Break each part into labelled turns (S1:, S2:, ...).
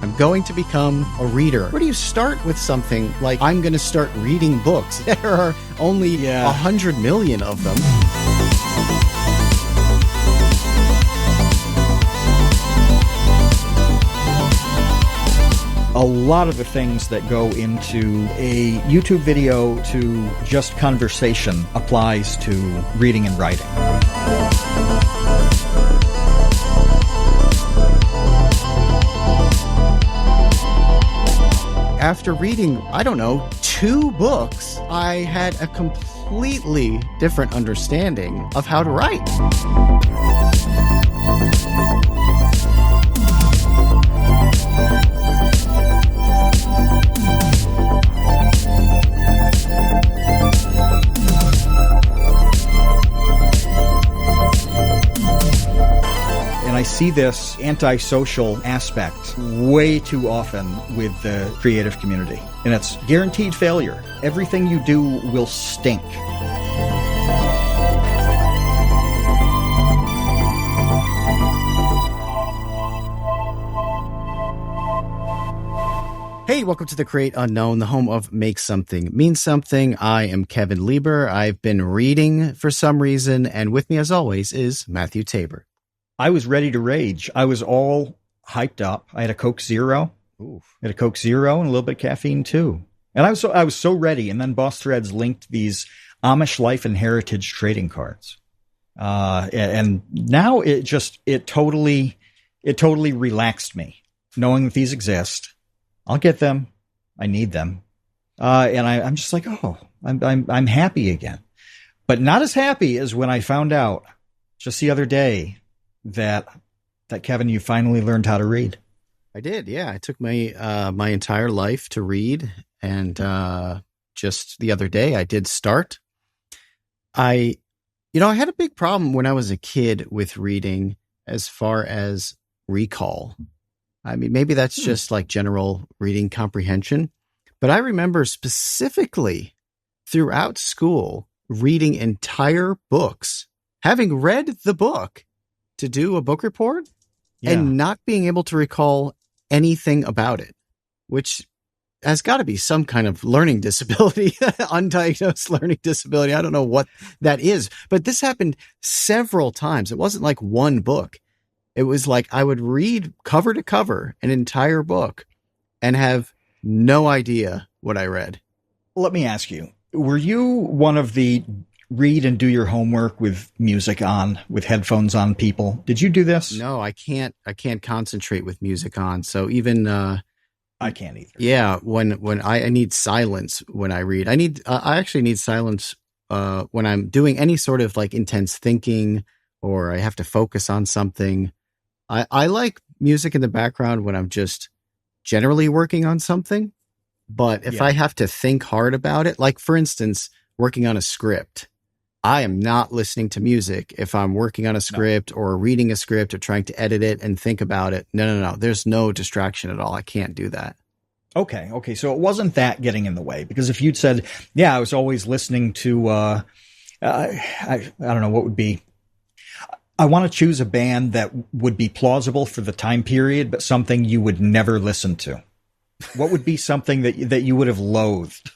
S1: I'm going to become a reader. Where do you start with something like, I'm going to start reading books? There are only 100 million of them.
S2: A lot of the things that go into a YouTube video to just conversation applies to reading and writing.
S1: After reading, 2 books, I had a completely different understanding of how to write.
S2: And I see this antisocial aspect way too often with the creative community. And it's guaranteed failure. Everything you do will stink.
S1: Hey, welcome to The Create Unknown, the home of Make Something Mean Something. I am Kevin Lieber. I've been reading for some reason, and with me, as always, is Matthew Tabor.
S2: I was ready to rage. I was all hyped up. I had a Coke Zero.
S1: Oof.
S2: I had a Coke Zero and a little bit of caffeine too. And I was so ready. And then Boss Threads linked these Amish Life and Heritage trading cards. And now it totally relaxed me, knowing that these exist. I'll get them. I need them. And I'm just like, I'm happy again, but not as happy as when I found out just the other day that Kevin, you finally learned how to read.
S1: I did. Yeah. I took my entire life to read. And, just the other day I did start. I had a big problem when I was a kid with reading as far as recall. I mean, maybe that's just like general reading comprehension, but I remember specifically throughout school reading entire books, having read the book to do a book report and not being able to recall anything about it, which has got to be some kind of learning disability, undiagnosed learning disability. I don't know what that is, but this happened several times. It wasn't like one book. It was like I would read cover to cover an entire book and have no idea what I read.
S2: Let me ask you, were you one of the read and do your homework with music on, with headphones on people? Did you do this?
S1: No, I can't concentrate with music on. So even,
S2: I can't either.
S1: Yeah. When I need silence when I read, I actually need silence, when I'm doing any sort of like intense thinking or I have to focus on something. I like music in the background when I'm just generally working on something. But if I have to think hard about it, like for instance, working on a script, I am not listening to music if I'm working on a script or reading a script or trying to edit it and think about it. No. There's no distraction at all. I can't do that.
S2: Okay. So it wasn't that getting in the way, because if you'd said, I was always listening to, I don't know what would be. I want to choose a band that would be plausible for the time period, but something you would never listen to. What would be something that you would have loathed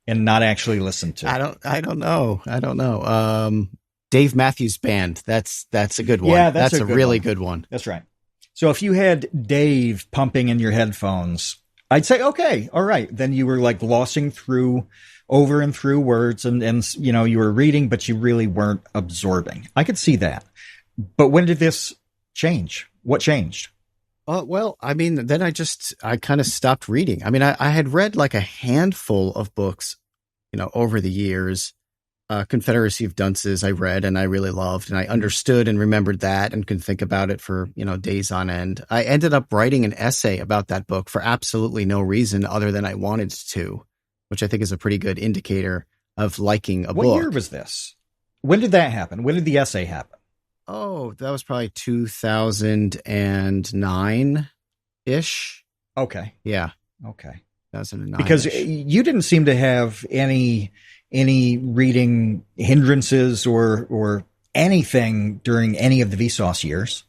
S2: and not actually listened to?
S1: I don't know. Dave Matthews Band. That's a good one.
S2: Yeah,
S1: that's a really
S2: good
S1: one.
S2: That's right. So if you had Dave pumping in your headphones, I'd say, okay, all right. Then you were like glossing through over and through words and you were reading, but you really weren't absorbing. I could see that. But when did this change? What changed?
S1: Well, I mean, then I kind of stopped reading. I mean, I had read like a handful of books, over the years. Confederacy of Dunces I read and I really loved, and I understood and remembered that and could think about it for, days on end. I ended up writing an essay about that book for absolutely no reason other than I wanted to, which I think is a pretty good indicator of liking a book.
S2: What year was this? When did that happen? When did the essay happen?
S1: Oh, that was probably 2009-ish.
S2: Okay.
S1: Yeah.
S2: Okay.
S1: 2009.
S2: Because you didn't seem to have any reading hindrances or anything during any of the Vsauce years.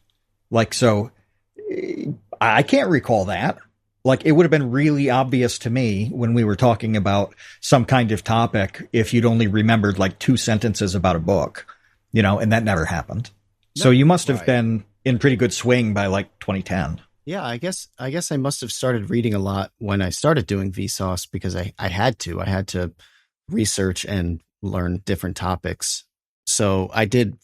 S2: Like, so I can't recall that. like it would have been really obvious to me when we were talking about some kind of topic if you'd only remembered like 2 sentences about a book, and that never happened. So you must have been in pretty good swing by like 2010.
S1: Yeah, I guess I must have started reading a lot when I started doing Vsauce because I had to research and learn different topics. So I did,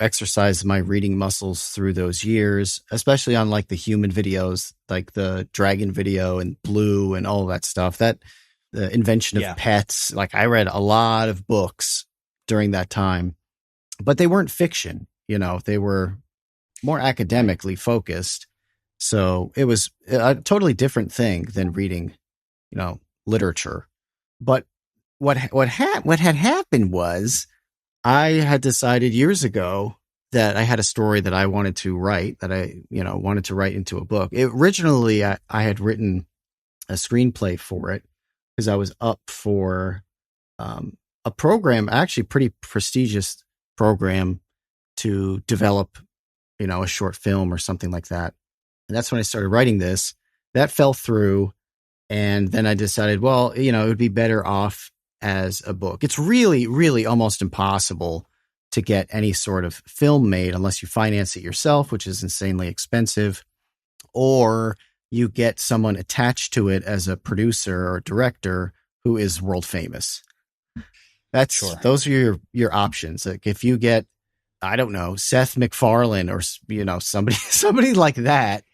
S1: exercise my reading muscles through those years, especially on like the human videos, like the dragon video and Blue and all that stuff. That the invention of pets. Like I read a lot of books during that time, but they weren't fiction. They were more academically focused. So it was a totally different thing than reading, literature. But what had happened was I had decided years ago that I had a story that I wanted to write, that I, wanted to write into a book. Originally, I had written a screenplay for it because I was up for a program, actually pretty prestigious program to develop, a short film or something like that. And that's when I started writing this. That fell through. And then I decided, well, it would be better off as a book. It's really, really almost impossible to get any sort of film made unless you finance it yourself, which is insanely expensive, or you get someone attached to it as a producer or director who is world famous. Those are your options. Like if you get, I don't know, Seth MacFarlane or, somebody like that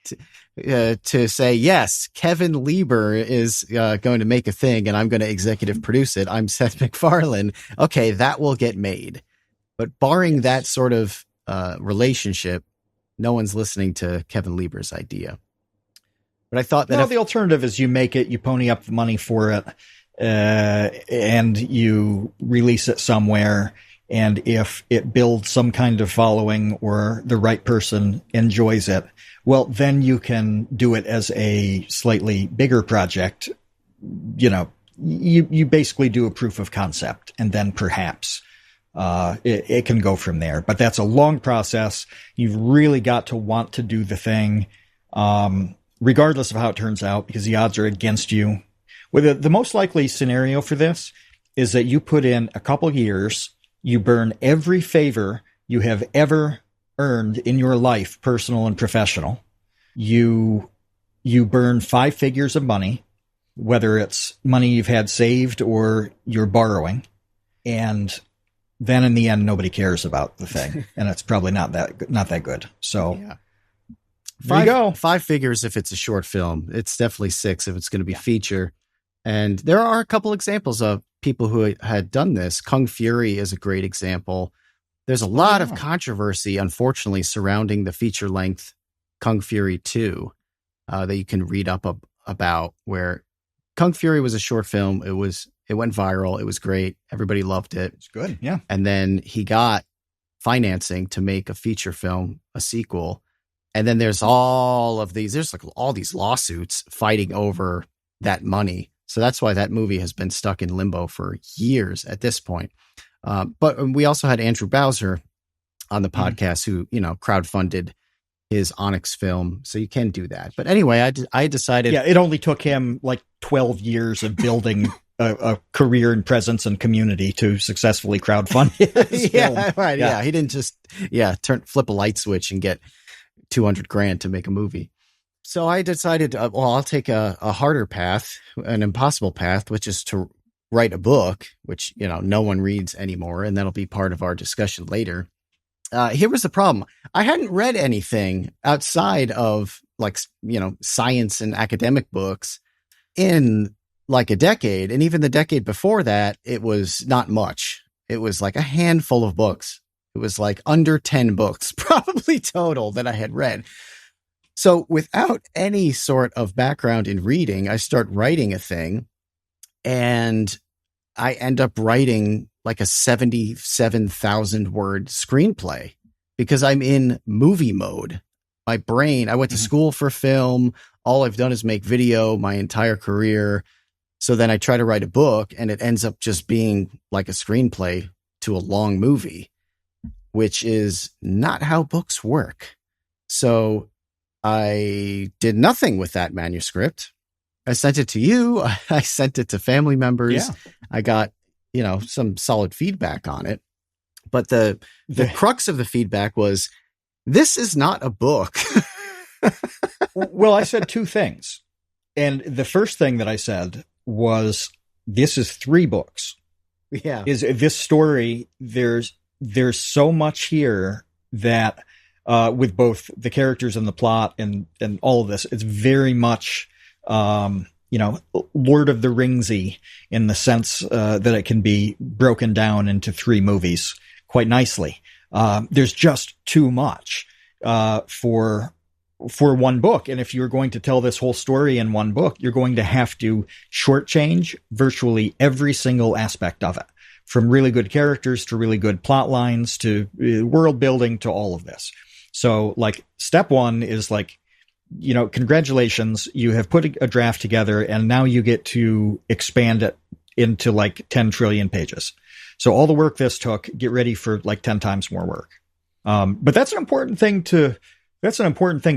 S1: to say, yes, Kevin Lieber is going to make a thing and I'm going to executive produce it. I'm Seth MacFarlane. Okay, that will get made. But barring that sort of relationship, no one's listening to Kevin Lieber's idea. But I thought that
S2: the alternative is you make it, you pony up the money for it, and you release it somewhere. And if it builds some kind of following or the right person enjoys it, well, then you can do it as a slightly bigger project. You basically do a proof of concept and then perhaps it can go from there. But that's a long process. You've really got to want to do the thing, regardless of how it turns out, because the odds are against you. Well, the most likely scenario for this is that you put in a couple years. You burn every favor you have ever earned in your life, personal and professional. You burn 5 figures of money, whether it's money you've had saved or you're borrowing. And then in the end, nobody cares about the thing. And it's probably not that good. So there you go.
S1: 5 figures if it's a short film. It's definitely 6 if it's going to be feature. And there are a couple examples of people who had done this. Kung Fury is a great example. There's a lot of controversy, unfortunately, surrounding the feature-length Kung Fury 2 that you can read up about, where Kung Fury was a short film. It went viral. It was great. Everybody loved it.
S2: It's good, yeah.
S1: And then he got financing to make a feature film, a sequel. And then there's all these lawsuits fighting over that money. So that's why that movie has been stuck in limbo for years at this point. But we also had Andrew Bowser on the podcast who, crowdfunded his Onyx film. So you can do that. But anyway, I decided.
S2: Yeah, it only took him like 12 years of building a career and presence and community to successfully crowdfund his film.
S1: Right. Yeah. He didn't just, flip a light switch and get $200,000 to make a movie. So I decided, I'll take a harder path, an impossible path, which is to write a book, which, no one reads anymore. And that'll be part of our discussion later. Here was the problem. I hadn't read anything outside of science and academic books in like a decade. And even the decade before that, it was not much. It was like a handful of books. It was like under 10 books, probably total, that I had read. So without any sort of background in reading, I start writing a thing and I end up writing like a 77,000 word screenplay because I'm in movie mode. My brain, I went to school for film. All I've done is make video my entire career. So then I try to write a book and it ends up just being like a screenplay to a long movie, which is not how books work. So I did nothing with that manuscript. I sent it to you. I sent it to family members.
S2: Yeah.
S1: I got, some solid feedback on it. But the crux of the feedback was, this is not a book.
S2: Well, I said two things. And the first thing that I said was, this is 3 books.
S1: Yeah.
S2: Is this story, there's so much here that with both the characters and the plot and all of this, it's very much Lord of the Ringsy in the sense that it can be broken down into 3 movies quite nicely. There's just too much for one book. And if you're going to tell this whole story in one book, you're going to have to shortchange virtually every single aspect of it, from really good characters to really good plot lines to world building to all of this. So like step 1 is like, congratulations, you have put a draft together and now you get to expand it into like 10 trillion pages. So all the work this took, get ready for like 10 times more work. But that's an important thing to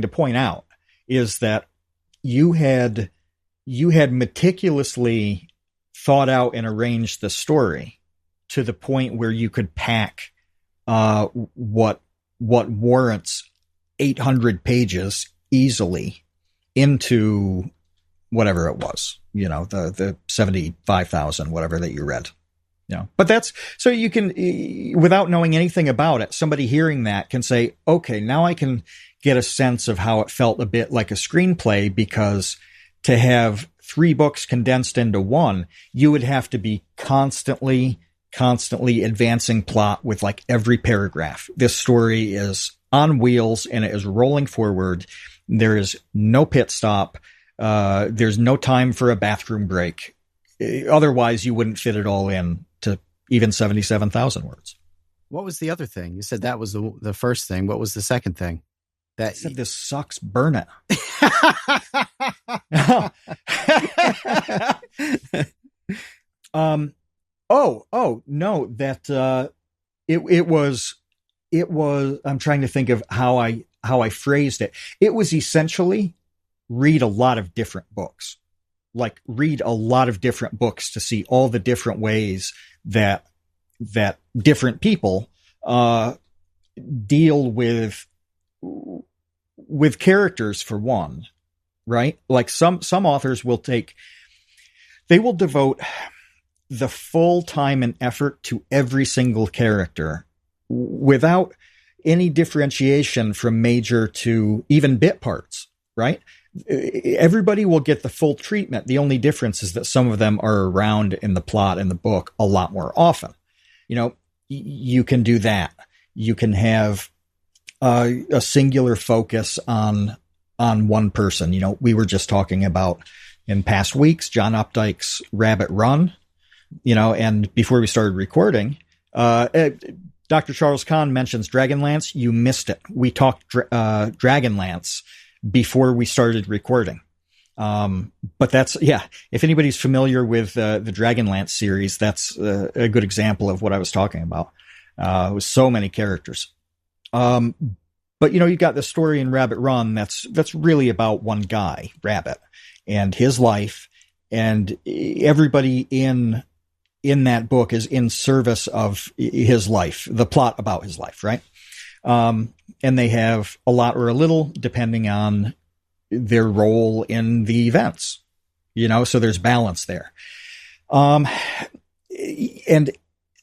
S2: point out, is that you had meticulously thought out and arranged the story to the point where you could pack what warrants 800 pages easily into whatever it was, the 75,000, whatever that you read. But that's so you can, without knowing anything about it, somebody hearing that can say, okay, now I can get a sense of how it felt a bit like a screenplay, because to have 3 books condensed into one, you would have to be constantly advancing plot with like every paragraph. This story is on wheels and it is rolling forward. There is no pit stop. There's no time for a bathroom break. Otherwise, you wouldn't fit it all in to even 77,000 words.
S1: What was the other thing? You said that was the first thing. What was the second thing?
S2: I said, this sucks. Burn it. Oh no, that it was. I'm trying to think of how I phrased it. It was essentially read a lot of different books. Like read a lot of different books to see all the different ways that different people deal with characters, for one, right? Like some authors will devote the full time and effort to every single character without any differentiation from major to even bit parts, right? Everybody will get the full treatment. The only difference is that some of them are around in the plot in the book a lot more often. You can do that. You can have a singular focus on one person. We were just talking about in past weeks, John Updike's Rabbit Run, and before we started recording, Dr. Charles Kahn mentions Dragonlance. You missed it. We talked Dragonlance before we started recording. But that's, if anybody's familiar with the Dragonlance series, that's a good example of what I was talking about. With so many characters. But you got the story in Rabbit Run that's really about one guy, Rabbit, and his life, and everybody in that book is in service of his life, the plot about his life, right? And they have a lot or a little depending on their role in the events, so there's balance there. And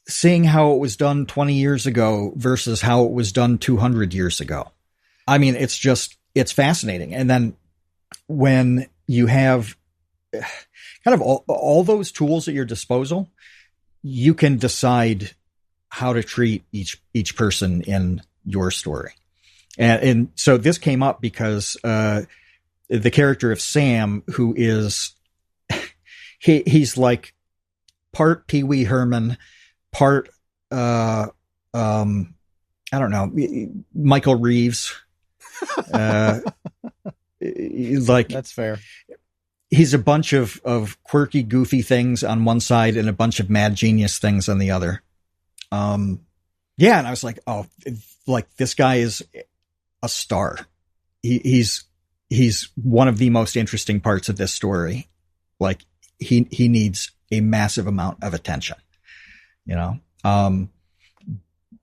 S2: seeing how it was done 20 years ago versus how it was done 200 years ago. I mean, it's fascinating. And then when you have kind of all those tools at your disposal, you can decide how to treat each person in your story. And so this came up because the character of Sam, who is he's like part Pee Wee Herman, part I don't know, Michael Reeves. Like,
S1: that's fair.
S2: He's a bunch of quirky, goofy things on one side and a bunch of mad genius things on the other. And I was like, oh, like this guy is a star. He's he's one of the most interesting parts of this story. Like he needs a massive amount of attention, you know?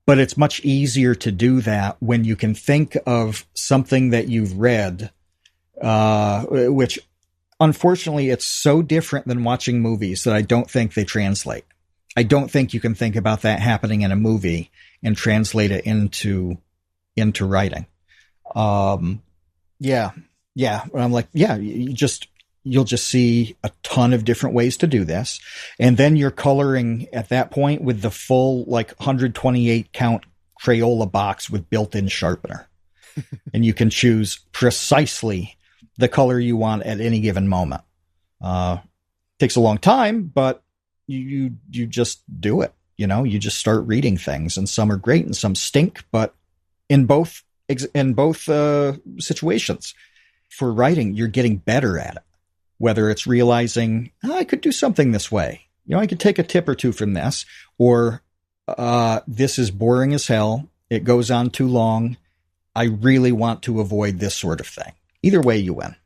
S2: But it's much easier to do that when you can think of something that you've read, which unfortunately it's so different than watching movies that I don't think they translate. I don't think you can think about that happening in a movie and translate it into writing. Yeah. I'm like, yeah, you'll just see a ton of different ways to do this. And then you're coloring at that point with the full, like 128 count Crayola box with built-in sharpener. And you can choose precisely the color you want at any given moment. Takes a long time, but you just do it. You know, you just start reading things, and some are great and some stink, but in both situations for writing, you're getting better at it. Whether it's realizing, I could do something this way. You know, I could take a tip or two from this, or this is boring as hell. It goes on too long. I really want to avoid this sort of thing. Either way, you win.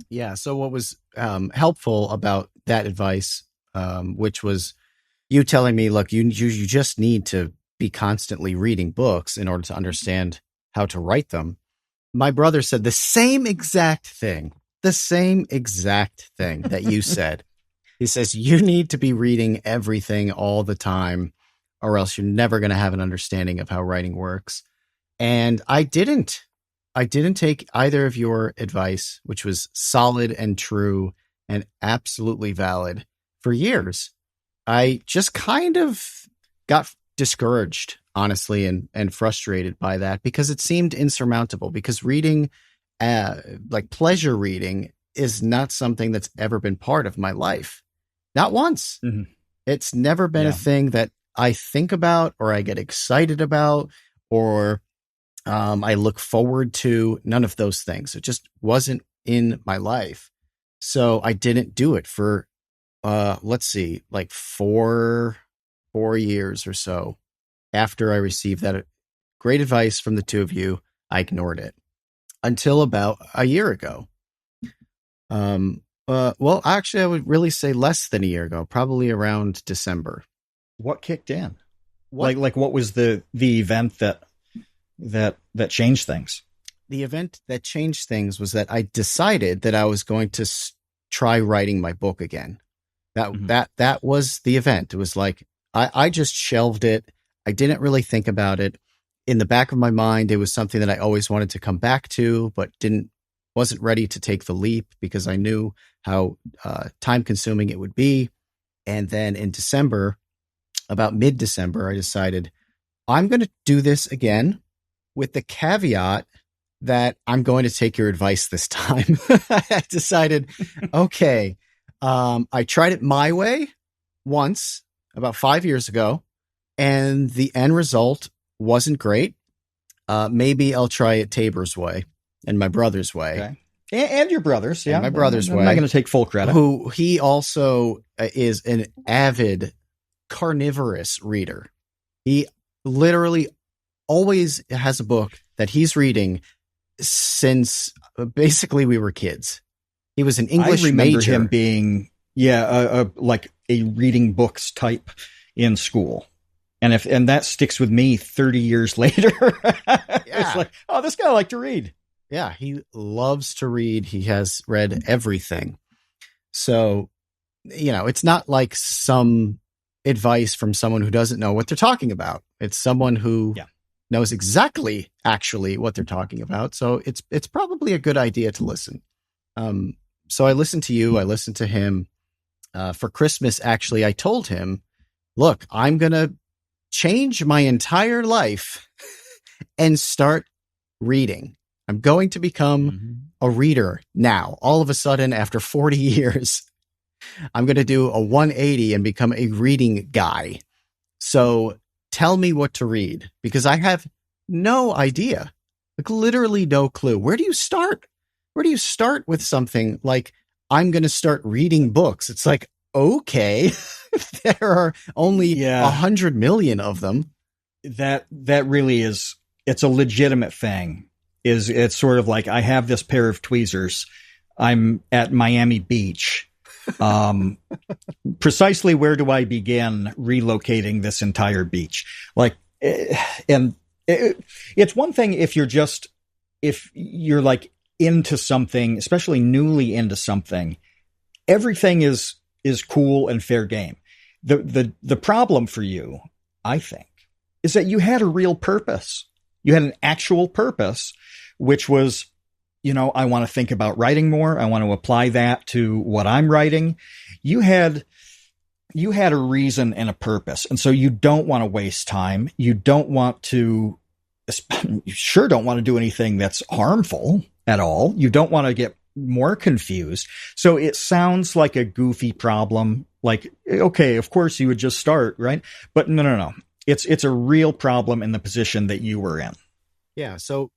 S1: Yeah. So what was helpful about that advice, which was you telling me, look, you just need to be constantly reading books in order to understand how to write them. My brother said the same exact thing that you said. He says, you need to be reading everything all the time, or else you're never going to have an understanding of how writing works. And I didn't take either of your advice, which was solid and true and absolutely valid, for years. I just kind of got discouraged, honestly, and frustrated by that, because it seemed insurmountable, because reading, like pleasure reading, is not something that's ever been part of my life. Not once. Mm-hmm. It's never been a thing that I think about or I get excited about or I look forward to. None of those things. It just wasn't in my life. So I didn't do it for, let's see, like four years or so. After I received that great advice from the two of you, I ignored it until about a year ago. Well, actually, I would really say less than a year ago, probably around December.
S2: What kicked in? Like what was the event that changed things?
S1: The event that changed things was that I decided that I was going to try writing my book again. That was the event. It was like, I just shelved it. I didn't really think about it. In the back of my mind, it was something that I always wanted to come back to, but wasn't ready to take the leap because I knew how time consuming it would be. And then in December, about mid-December, I decided I'm going to do this again, with the caveat that I'm going to take your advice this time. I decided, okay, I tried it my way once about 5 years ago, and the end result wasn't great. Maybe I'll try it Tabor's way and my brother's way.
S2: Okay. And your brother's, yeah.
S1: And my brother's way.
S2: I'm not going to take full credit.
S1: Who he also is an avid carnivorous reader. He literally always has a book that he's reading since basically we were kids. He was an English major. I remember
S2: him being, like a reading books type in school. And that sticks with me 30 years later. It's like, oh, this guy liked to read.
S1: Yeah, he loves to read. He has read everything. So, it's not like some advice from someone who doesn't know what they're talking about. It's someone who knows exactly actually what they're talking about. So it's probably a good idea to listen. So I listened to you. I listened to him. For Christmas, actually, I told him, look, I'm going to change my entire life and start reading. I'm going to become a reader now. All of a sudden, after 40 years, I'm going to do a 180 and become a reading guy. So tell me what to read, because I have no idea, like literally no clue. Where do you start? Where do you start with something like, I'm going to start reading books? It's like, okay, there are only 100 million of them.
S2: That really is, it's a legitimate thing. it's sort of like, I have this pair of tweezers. I'm at Miami Beach. Precisely where do I begin relocating this entire beach? Like, and it's one thing if you're like into something, especially newly into something, everything is cool and fair game. The problem for you, I think, is that you had a real purpose. You had an actual purpose, which was, I want to think about writing more. I want to apply that to what I'm writing. You had a reason and a purpose. And so you don't want to waste time. You sure don't want to do anything that's harmful at all. You don't want to get more confused. So it sounds like a goofy problem. Like, okay, of course you would just start, right? But no. It's a real problem in the position that you were in.
S1: Yeah. So,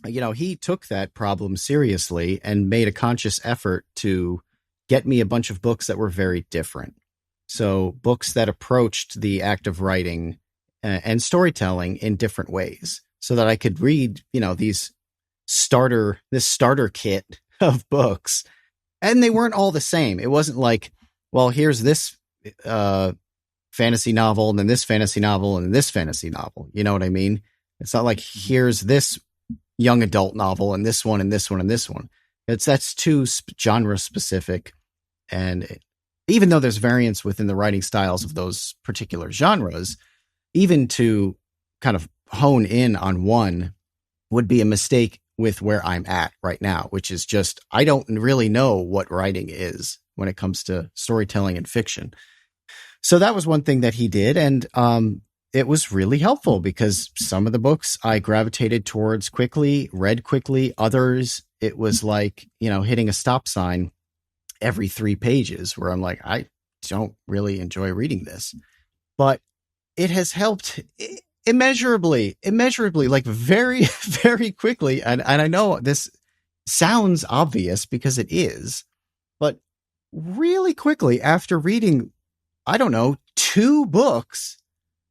S1: he took that problem seriously and made a conscious effort to get me a bunch of books that were very different. So books that approached the act of writing and storytelling in different ways so that I could read, this starter kit of books. And they weren't all the same. It wasn't like, well, here's this fantasy novel and then this fantasy novel and this fantasy novel. You know what I mean? It's not like here's this young adult novel and this one and this one and this one. That's too genre specific. And even though there's variance within the writing styles of those particular genres, even to kind of hone in on one would be a mistake with where I'm at right now, which is just, I don't really know what writing is when it comes to storytelling and fiction. So that was one thing that he did. And it was really helpful because some of the books I gravitated towards quickly, read quickly. Others, it was like, hitting a stop sign every 3 pages where I'm like, I don't really enjoy reading this. But it has helped immeasurably, like very, very quickly. And I know this sounds obvious because it is, but really quickly after reading, 2 books,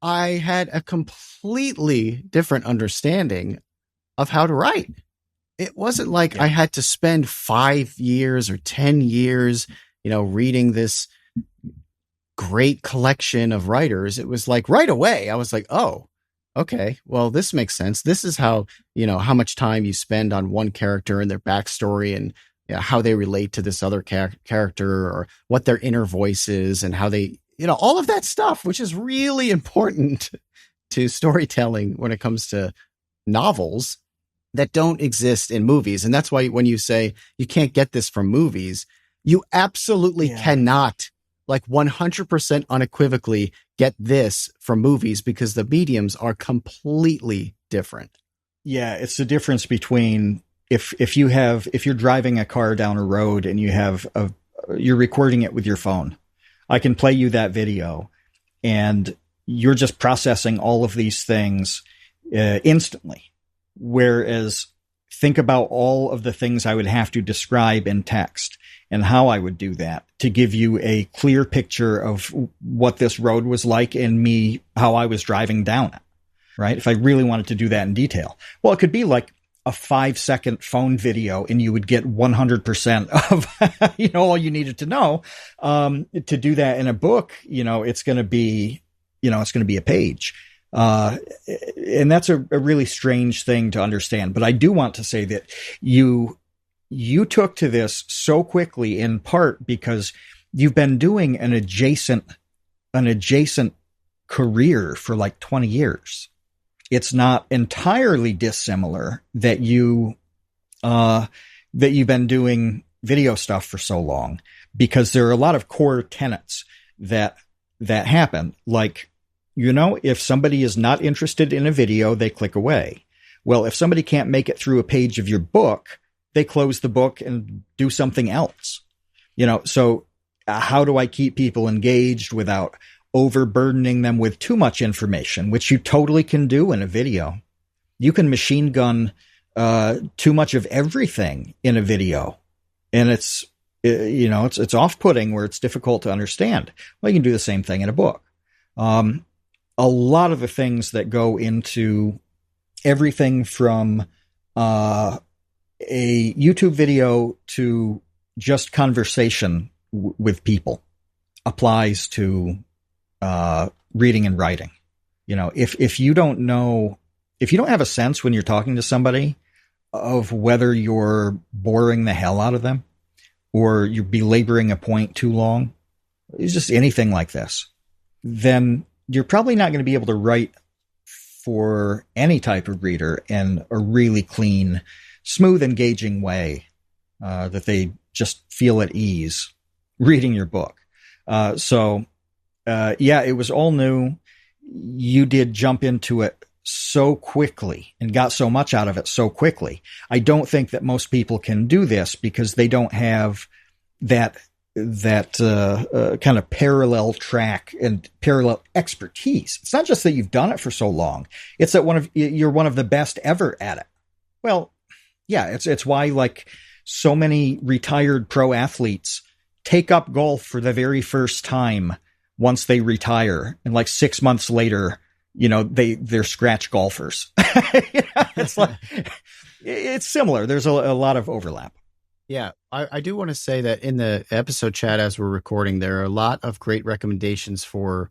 S1: I had a completely different understanding of how to write. It wasn't like I had to spend 5 years or 10 years, reading this great collection of writers. It was like right away, I was like, oh, okay, well, this makes sense. This is how, how much time you spend on one character and their backstory and how they relate to this other character or what their inner voice is and how they, all of that stuff, which is really important to storytelling when it comes to novels that don't exist in movies. And that's why when you say you can't get this from movies, you absolutely cannot, like 100% unequivocally get this from movies because the mediums are completely different.
S2: Yeah, it's the difference between if you're driving a car down a road and you're recording it with your phone. I can play you that video and you're just processing all of these things instantly. Whereas think about all of the things I would have to describe in text and how I would do that to give you a clear picture of what this road was like and how I was driving down it, right? If I really wanted to do that in detail. Well, it could be like a 5-second phone video and you would get 100% of, all you needed to know. To do that in a book, it's going to be, a page. And that's a really strange thing to understand. But I do want to say that you took to this so quickly in part because you've been doing an adjacent career for like 20 years. It's not entirely dissimilar that you've been doing video stuff for so long because there are a lot of core tenets that happen. Like, if somebody is not interested in a video, they click away. Well, if somebody can't make it through a page of your book, they close the book and do something else. So how do I keep people engaged without overburdening them with too much information, which you totally can do in a video? You can machine gun too much of everything in a video. And it's off-putting where it's difficult to understand. Well, you can do the same thing in a book. A lot of the things that go into everything from a YouTube video to just conversation with people applies to reading and writing. You know, if you don't know, if you don't have a sense when you're talking to somebody of whether you're boring the hell out of them or you're belaboring a point too long, it's just anything like this, then you're probably not going to be able to write for any type of reader in a really clean, smooth, engaging way that they just feel at ease reading your book. So it was all new. You did jump into it so quickly and got so much out of it so quickly. I don't think that most people can do this because they don't have that kind of parallel track and parallel expertise. It's not just that you've done it for so long. It's that you're one of the best ever at it. Well, yeah, it's why like so many retired pro athletes take up golf for the very first time once they retire, and like 6 months later, you know, they're scratch golfers. It's like, it's similar. There's a lot of overlap.
S1: Yeah, I do want to say that in the episode chat as we're recording, there are a lot of great recommendations for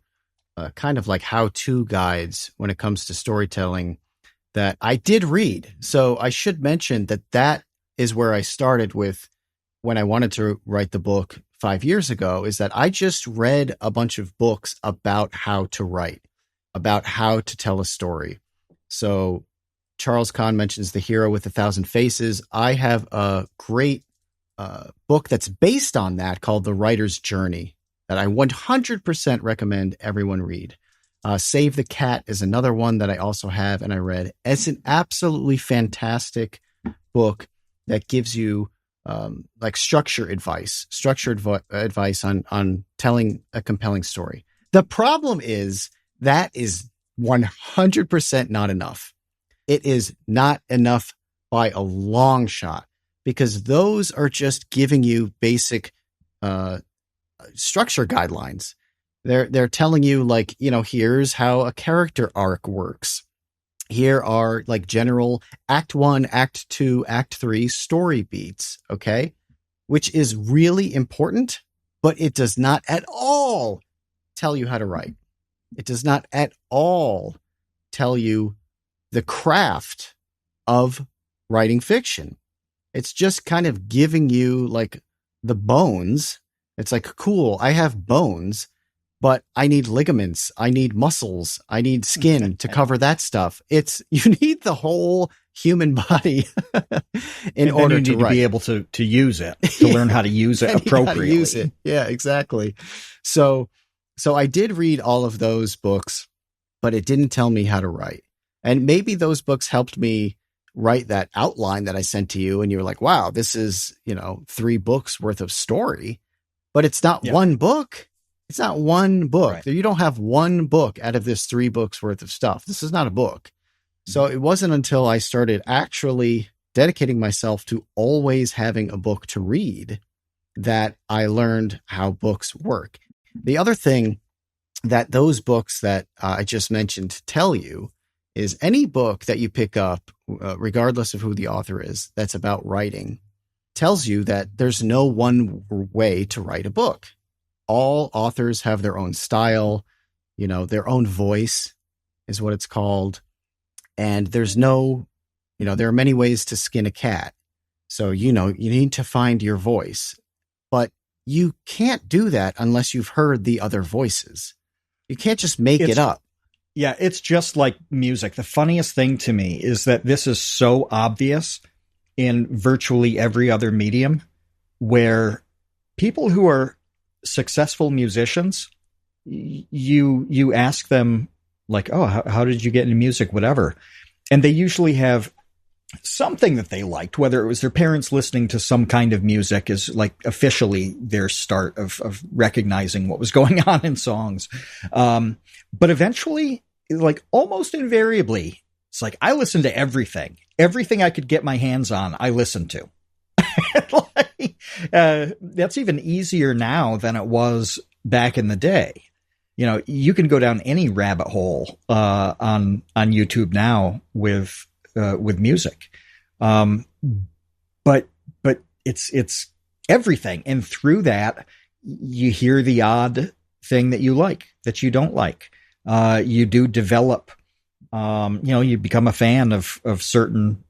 S1: kind of like how-to guides when it comes to storytelling that I did read. So I should mention that is where I started with when I wanted to write the book 5 years ago, is that I just read a bunch of books about how to write, about how to tell a story. So Charles Kahn mentions The Hero with 1,000 Faces. I have a great book that's based on that called The Writer's Journey that I 100% recommend everyone read. Save the Cat is another one that I also have and I read. It's an absolutely fantastic book that gives you like structured advice on telling a compelling story. The problem is that is 100% not enough. It is not enough by a long shot, because those are just giving you basic structure guidelines. They're telling you, like, you know, here's how a character arc works. Here are like general act 1, act 2, act 3 story beats, okay? Which is really important, but it does not at all tell you how to write. It does not at all tell you the craft of writing fiction. It's just kind of giving you like the bones. It's like, cool, I have bones, but I need ligaments, I need muscles, I need skin to cover that stuff. You need the whole human body in order to write.
S2: To be able to use it, to learn how to use it appropriately.
S1: Use it. Yeah, exactly. So I did read all of those books, but it didn't tell me how to write. And maybe those books helped me write that outline that I sent to you, and you're like, wow, this is, 3 books worth of story, but it's not one book. It's not one book. Right. You don't have one book out of this 3 books worth of stuff. This is not a book. So it wasn't until I started actually dedicating myself to always having a book to read that I learned how books work. The other thing that those books that I just mentioned tell you is any book that you pick up, regardless of who the author is, that's about writing, tells you that there's no one way to write a book. All authors have their own style, their own voice is what it's called. And there's no, there are many ways to skin a cat. So, you need to find your voice, but you can't do that unless you've heard the other voices. You can't just make it up.
S2: Yeah, it's just like music. The funniest thing to me is that this is so obvious in virtually every other medium, where people who are successful musicians, you ask them like, oh, how did you get into music, whatever. And they usually have something that they liked, whether it was their parents listening to some kind of music is like officially their start of recognizing what was going on in songs. But eventually, like almost invariably, it's like, I listened to everything I could get my hands on. I listened to. That's even easier now than it was back in the day. You can go down any rabbit hole on YouTube now with music. Um, but it's everything. And through that, you hear the odd thing that you like, that you don't like. You do develop, you become a fan of certain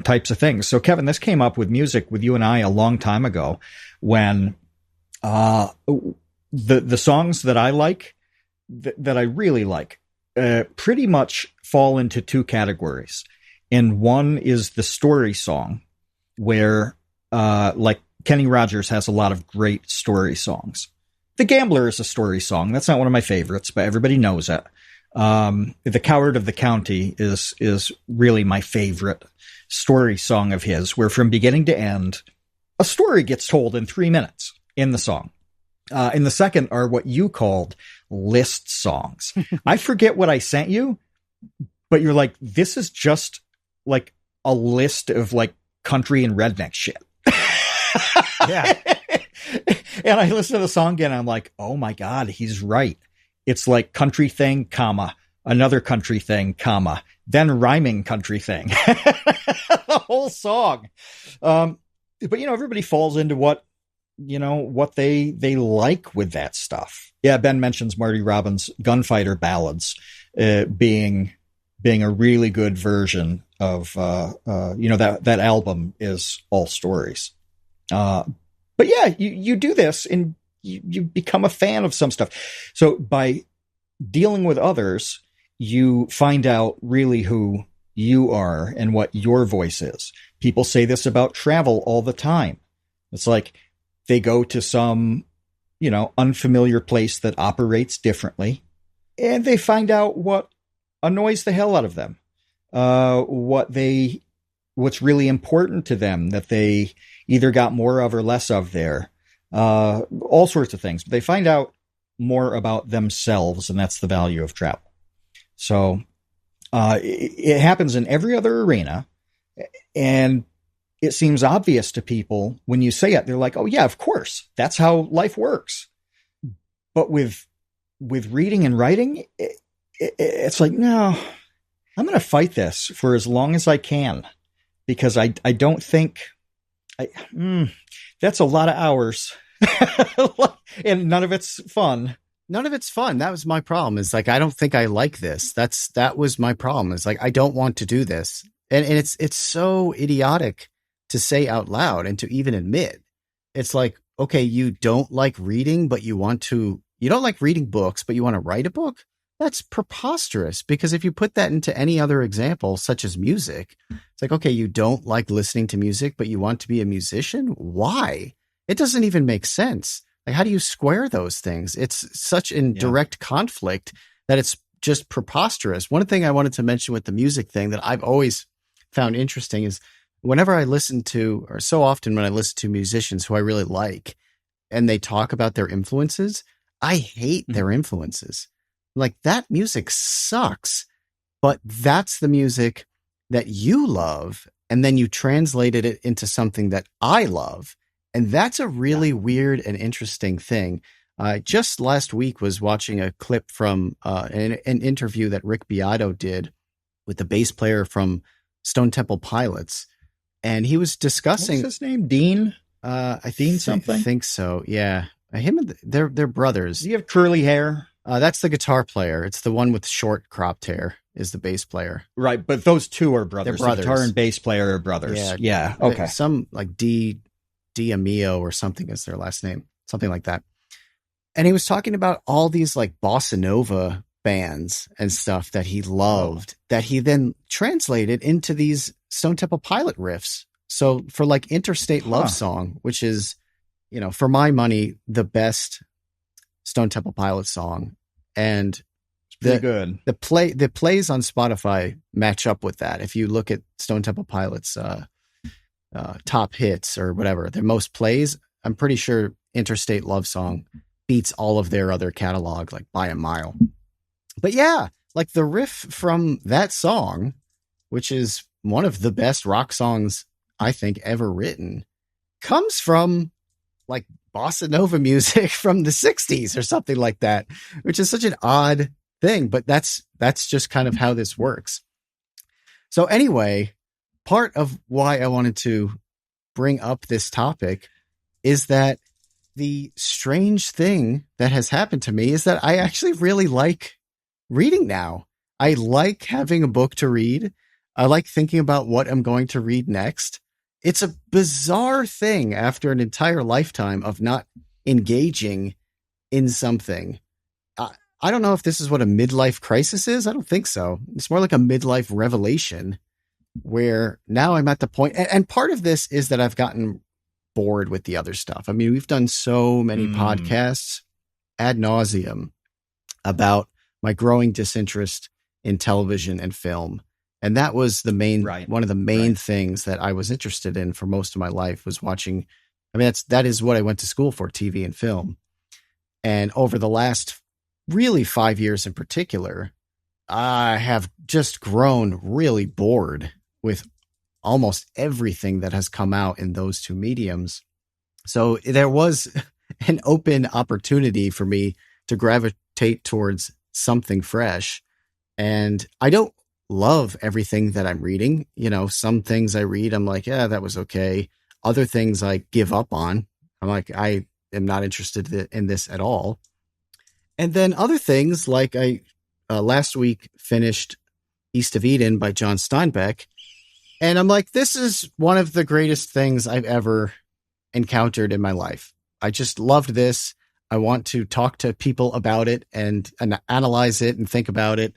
S2: types of things. So Kevin, this came up with music with you and I a long time ago when, the songs that I like, that I really like, pretty much fall into two categories. And one is the story song, where, like Kenny Rogers has a lot of great story songs. The Gambler is a story song. That's not one of my favorites, but everybody knows it. The Coward of the County is really my favorite story song of his, where from beginning to end, a story gets told in 3 minutes in the song. And the second are what you called list songs. I forget what I sent you, but you're like, this is just like a list of like country and redneck shit.
S1: Yeah.
S2: And I listen to the song again, and I'm like, oh my God, he's right. It's like country thing, comma, another country thing, comma, then rhyming country thing. The whole song. But everybody falls into what they like with that stuff. Yeah, Ben mentions Marty Robbins' Gunfighter Ballads being a really good version of that album is all stories. But yeah, you do this and you become a fan of some stuff. So by dealing with others, you find out really who you are and what your voice is. People say this about travel all the time. It's like they go to some, unfamiliar place that operates differently, and they find out what annoys the hell out of them, what's really important to them that they either got more of or less of there, all sorts of things. But they find out more about themselves, and that's the value of travel. So it happens in every other arena, and it seems obvious to people when you say it. They're like, oh yeah, of course, that's how life works. But with reading and writing, it's like, no, I'm going to fight this for as long as I can, because I don't think that's a lot of hours and none of it's fun.
S1: None of it's fun. That was my problem. It's like, I don't think I like this. That was my problem. It's like, I don't want to do this. And it's so idiotic to say out loud and to even admit. It's like, okay, you don't like reading, but you don't like reading books, but you want to write a book? That's preposterous, because if you put that into any other example, such as music, it's like, okay, you don't like listening to music, but you want to be a musician? Why? It doesn't even make sense. Like, how do you square those things? It's such in direct conflict that it's just preposterous. One thing I wanted to mention with the music thing that I've always found interesting is whenever I listen to, or so often when I listen to musicians who I really like, and they talk about their influences, I hate their influences. Like, that music sucks, but that's the music that you love. And then you translated it into something that I love. And that's a really weird and interesting thing. I just last week was watching a clip from an interview that Rick Beato did with the bass player from Stone Temple Pilots. And he was discussing—
S2: what's his name? Dean? Dean something?
S1: I think so. Yeah. Him and they're brothers.
S2: Does he have curly hair?
S1: That's the guitar player. It's the one with short cropped hair is the bass player.
S2: Right. But those two are brothers.
S1: They're brothers.
S2: The guitar and bass player are brothers. Yeah. Okay.
S1: Some like D'Amio or something is their last name. Something like that. And he was talking about all these like bossa nova bands and stuff that he loved, that he then translated into these Stone Temple Pilot riffs. So for like Interstate Love Song, which is, for my money, the best Stone Temple Pilot song. And
S2: good.
S1: The plays on Spotify match up with that. If you look at Stone Temple Pilots, top hits or whatever, their most plays, I'm pretty sure Interstate Love Song beats all of their other catalog, like by a mile. But yeah, like the riff from that song, which is one of the best rock songs I think ever written, comes from like bossa nova music from the 60s or something like that, which is such an odd thing, but that's just kind of how this works. So anyway, part of why I wanted to bring up this topic is that the strange thing that has happened to me is that I actually really like reading now. I like having a book to read. I like thinking about what I'm going to read next. It's a bizarre thing after an entire lifetime of not engaging in something. I don't know if this is what a midlife crisis is. I don't think so. It's more like a midlife revelation where now I'm at the point, and part of this is that I've gotten bored with the other stuff. I mean, we've done so many podcasts ad nauseum about my growing disinterest in television and film. And that was the main, one of the main things that I was interested in for most of my life was watching. I mean, that is what I went to school for, TV and film. And over the last really 5 years in particular, I have just grown really bored with almost everything that has come out in those two mediums. So there was an open opportunity for me to gravitate towards something fresh. And I don't love everything that I'm reading. You know, some things I read, I'm like, yeah, that was okay. Other things I give up on. I'm like, I am not interested in this at all. And then other things like I last week finished East of Eden by John Steinbeck. And I'm like, this is one of the greatest things I've ever encountered in my life. I just loved this. I want to talk to people about it and analyze it and think about it.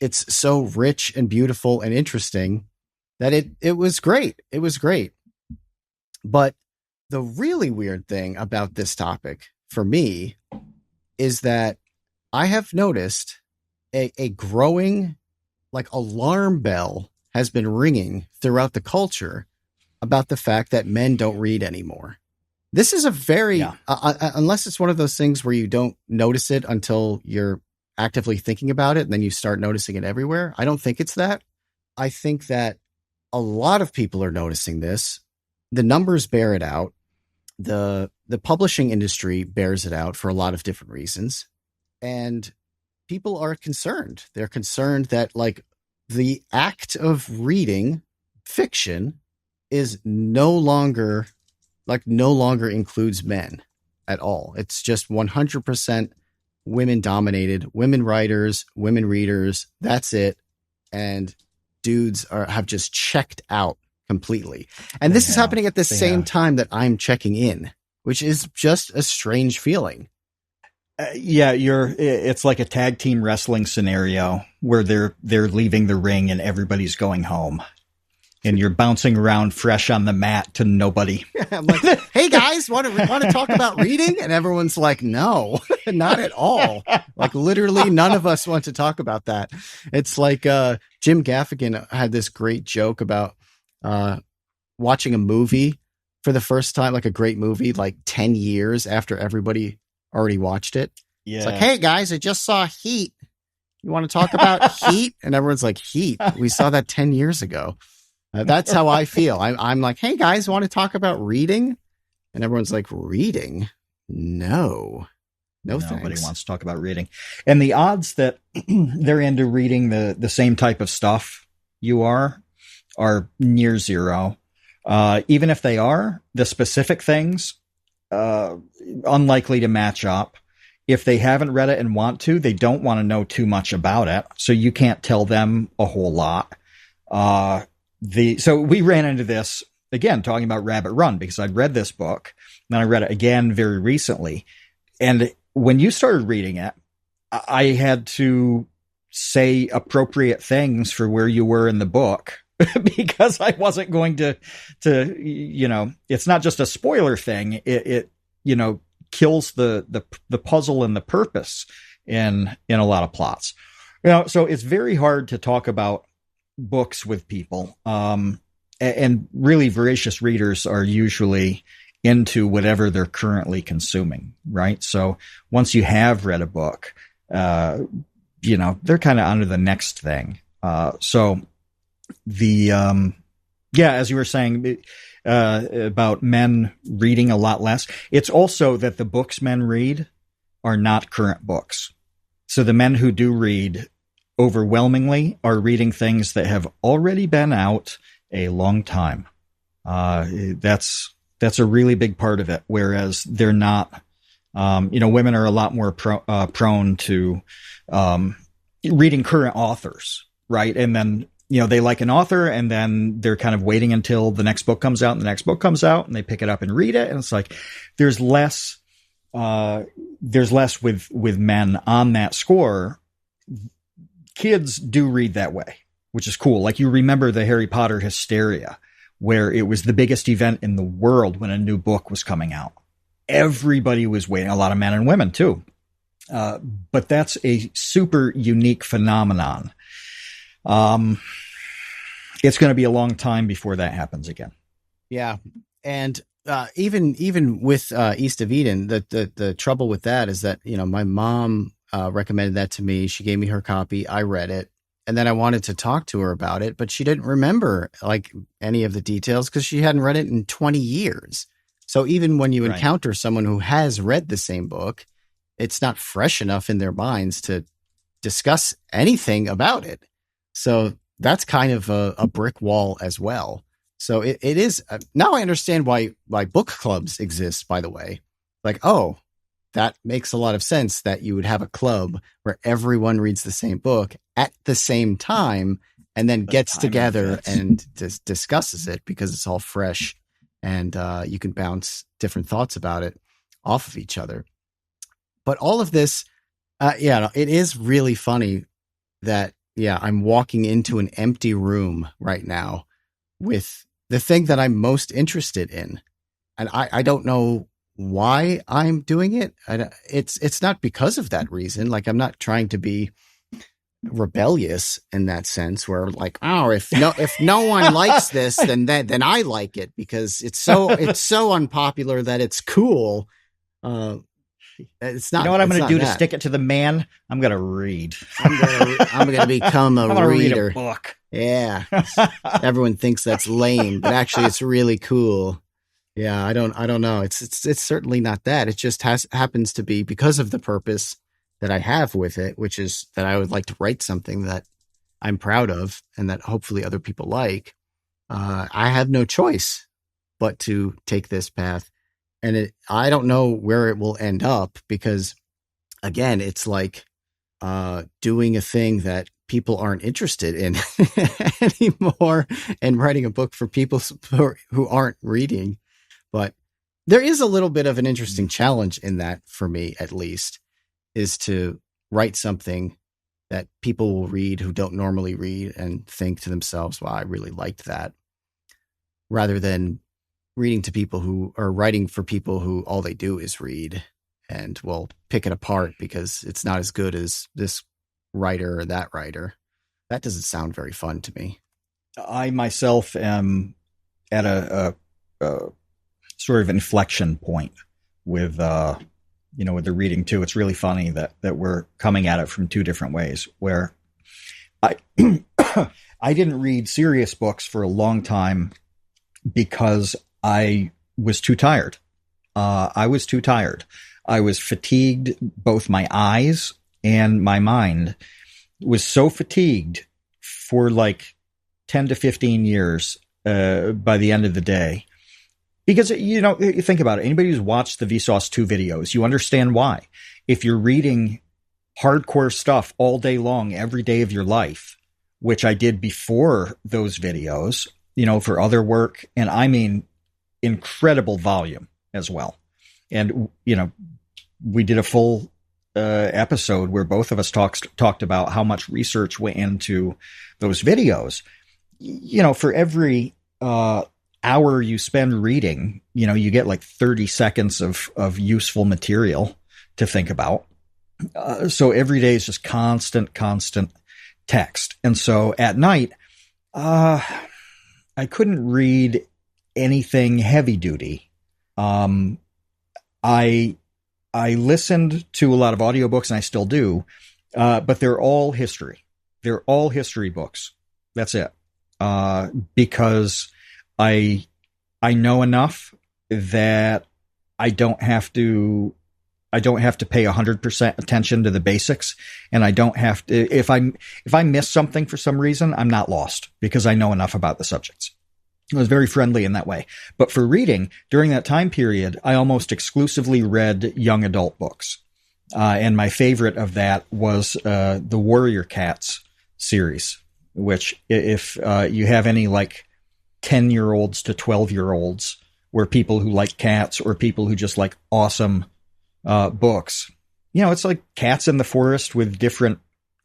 S1: It's so rich and beautiful and interesting that it was great. It was great. But the really weird thing about this topic for me is that I have noticed a growing like alarm bell has been ringing throughout the culture about the fact that men don't read anymore. This is a very, unless it's one of those things where you don't notice it until you're actively thinking about it and then you start noticing it everywhere. I don't think it's that. I think that a lot of people are noticing this. The numbers bear it out. The publishing industry bears it out for a lot of different reasons. And people are concerned. They're concerned that like the act of reading fiction is no longer includes men at all. It's just 100% women dominated, women writers, women readers. That's it. And dudes have just checked out completely. And this is happening at the same time that I'm checking in, which is just a strange feeling.
S2: It's like a tag team wrestling scenario where they're leaving the ring and everybody's going home. And you're bouncing around fresh on the mat to nobody.
S1: I'm like, hey guys, want to talk about reading? And everyone's like, no, not at all. Like literally none of us want to talk about that. It's like Jim Gaffigan had this great joke about watching a movie for the first time, like a great movie, like 10 years after everybody already watched it. Yeah. It's like, hey guys, I just saw Heat. You want to talk about Heat? And everyone's like, Heat? We saw that 10 years ago. That's how I feel. I'm like, hey guys, want to talk about reading? And everyone's like, reading? No, thanks.
S2: Nobody wants to talk about reading. And the odds that they're into reading the same type of stuff you are near zero. Even if they are, the specific things, unlikely to match up. If they haven't read it and want to, they don't want to know too much about it. So you can't tell them a whole lot. So we ran into this again, talking about Rabbit Run, because I'd read this book and then I read it again very recently. And when you started reading it, I had to say appropriate things for where you were in the book because I wasn't going to, it's not just a spoiler thing. It kills the puzzle and the purpose in a lot of plots. So it's very hard to talk about books with people. And really voracious readers are usually into whatever they're currently consuming, right? So once you have read a book, they're kind of onto the next thing. As you were saying, about men reading a lot less, it's also that the books men read are not current books. So the men who do read overwhelmingly are reading things that have already been out a long time. That's a really big part of it. Whereas they're not, women are a lot more prone to reading current authors, right? And then, they like an author and then they're kind of waiting until the next book comes out and the next book comes out and they pick it up and read it. And it's like, there's less with men on that score. Kids do read that way, which is cool. Like, you remember the Harry Potter hysteria, where it was the biggest event in the world when a new book was coming out. Everybody was waiting, a lot of men and women too. But that's a super unique phenomenon. It's going to be a long time before that happens again.
S1: Yeah. And even with East of Eden, the trouble with that is that, my mom recommended that to me. She gave me her copy. I read it. And then I wanted to talk to her about it, but she didn't remember like any of the details because she hadn't read it in 20 years. So even when you encounter someone who has read the same book, it's not fresh enough in their minds to discuss anything about it. So that's kind of a brick wall as well. So it is. Now I understand why book clubs exist, by the way. Like, oh, that makes a lot of sense that you would have a club where everyone reads the same book at the same time and then gets together and discusses it because it's all fresh and you can bounce different thoughts about it off of each other. But all of this, it is really funny that, I'm walking into an empty room right now with the thing that I'm most interested in. And I don't know why I'm doing it. It's not because of that reason. Like, I'm not trying to be rebellious in that sense where like, oh, if no one likes this, then I like it because it's so unpopular that it's cool. It's not.
S2: You know what I'm going to do to stick it to the man? I'm going to read.
S1: I'm going to become a reader.
S2: Read a book.
S1: Yeah. Everyone thinks that's lame, but actually it's really cool. Yeah. I don't know. It's certainly not that. It just happens to be because of the purpose that I have with it, which is that I would like to write something that I'm proud of and that hopefully other people like. I have no choice but to take this path. And I don't know where it will end up because, again, it's like doing a thing that people aren't interested in anymore and writing a book for people who aren't reading. But there is a little bit of an interesting challenge in that, for me at least, is to write something that people will read who don't normally read and think to themselves, well, I really liked that, rather than reading to people who are writing for people who all they do is read and will pick it apart because it's not as good as this writer or that writer. That doesn't sound very fun to me.
S2: I myself am at a sort of inflection point with, with the reading too. It's really funny that we're coming at it from two different ways, where I didn't read serious books for a long time because I was too tired. I was too tired. I was fatigued. Both my eyes and my mind was so fatigued for like 10 to 15 years by the end of the day. Because, you think about it. Anybody who's watched the Vsauce 2 videos, you understand why. If you're reading hardcore stuff all day long, every day of your life, which I did before those videos, for other work, and I mean incredible volume as well. And, we did a full episode where both of us talked about how much research went into those videos. For every hour you spend reading, you get like 30 seconds of useful material to think about. So every day is just constant text. And so at night, I couldn't read anything heavy duty. I listened to a lot of audiobooks, and I still do, but they're all history. They're all history books. That's it. Because I know enough that I don't have to pay 100% attention to the basics, and I don't have to, if I miss something for some reason, I'm not lost because I know enough about the subjects. It was very friendly in that way. But for reading, during that time period, I almost exclusively read young adult books. And my favorite of that was the Warrior Cats series, which if you have any like 10-year-olds to 12-year-olds, where people who like cats or people who just like awesome books, it's like cats in the forest with different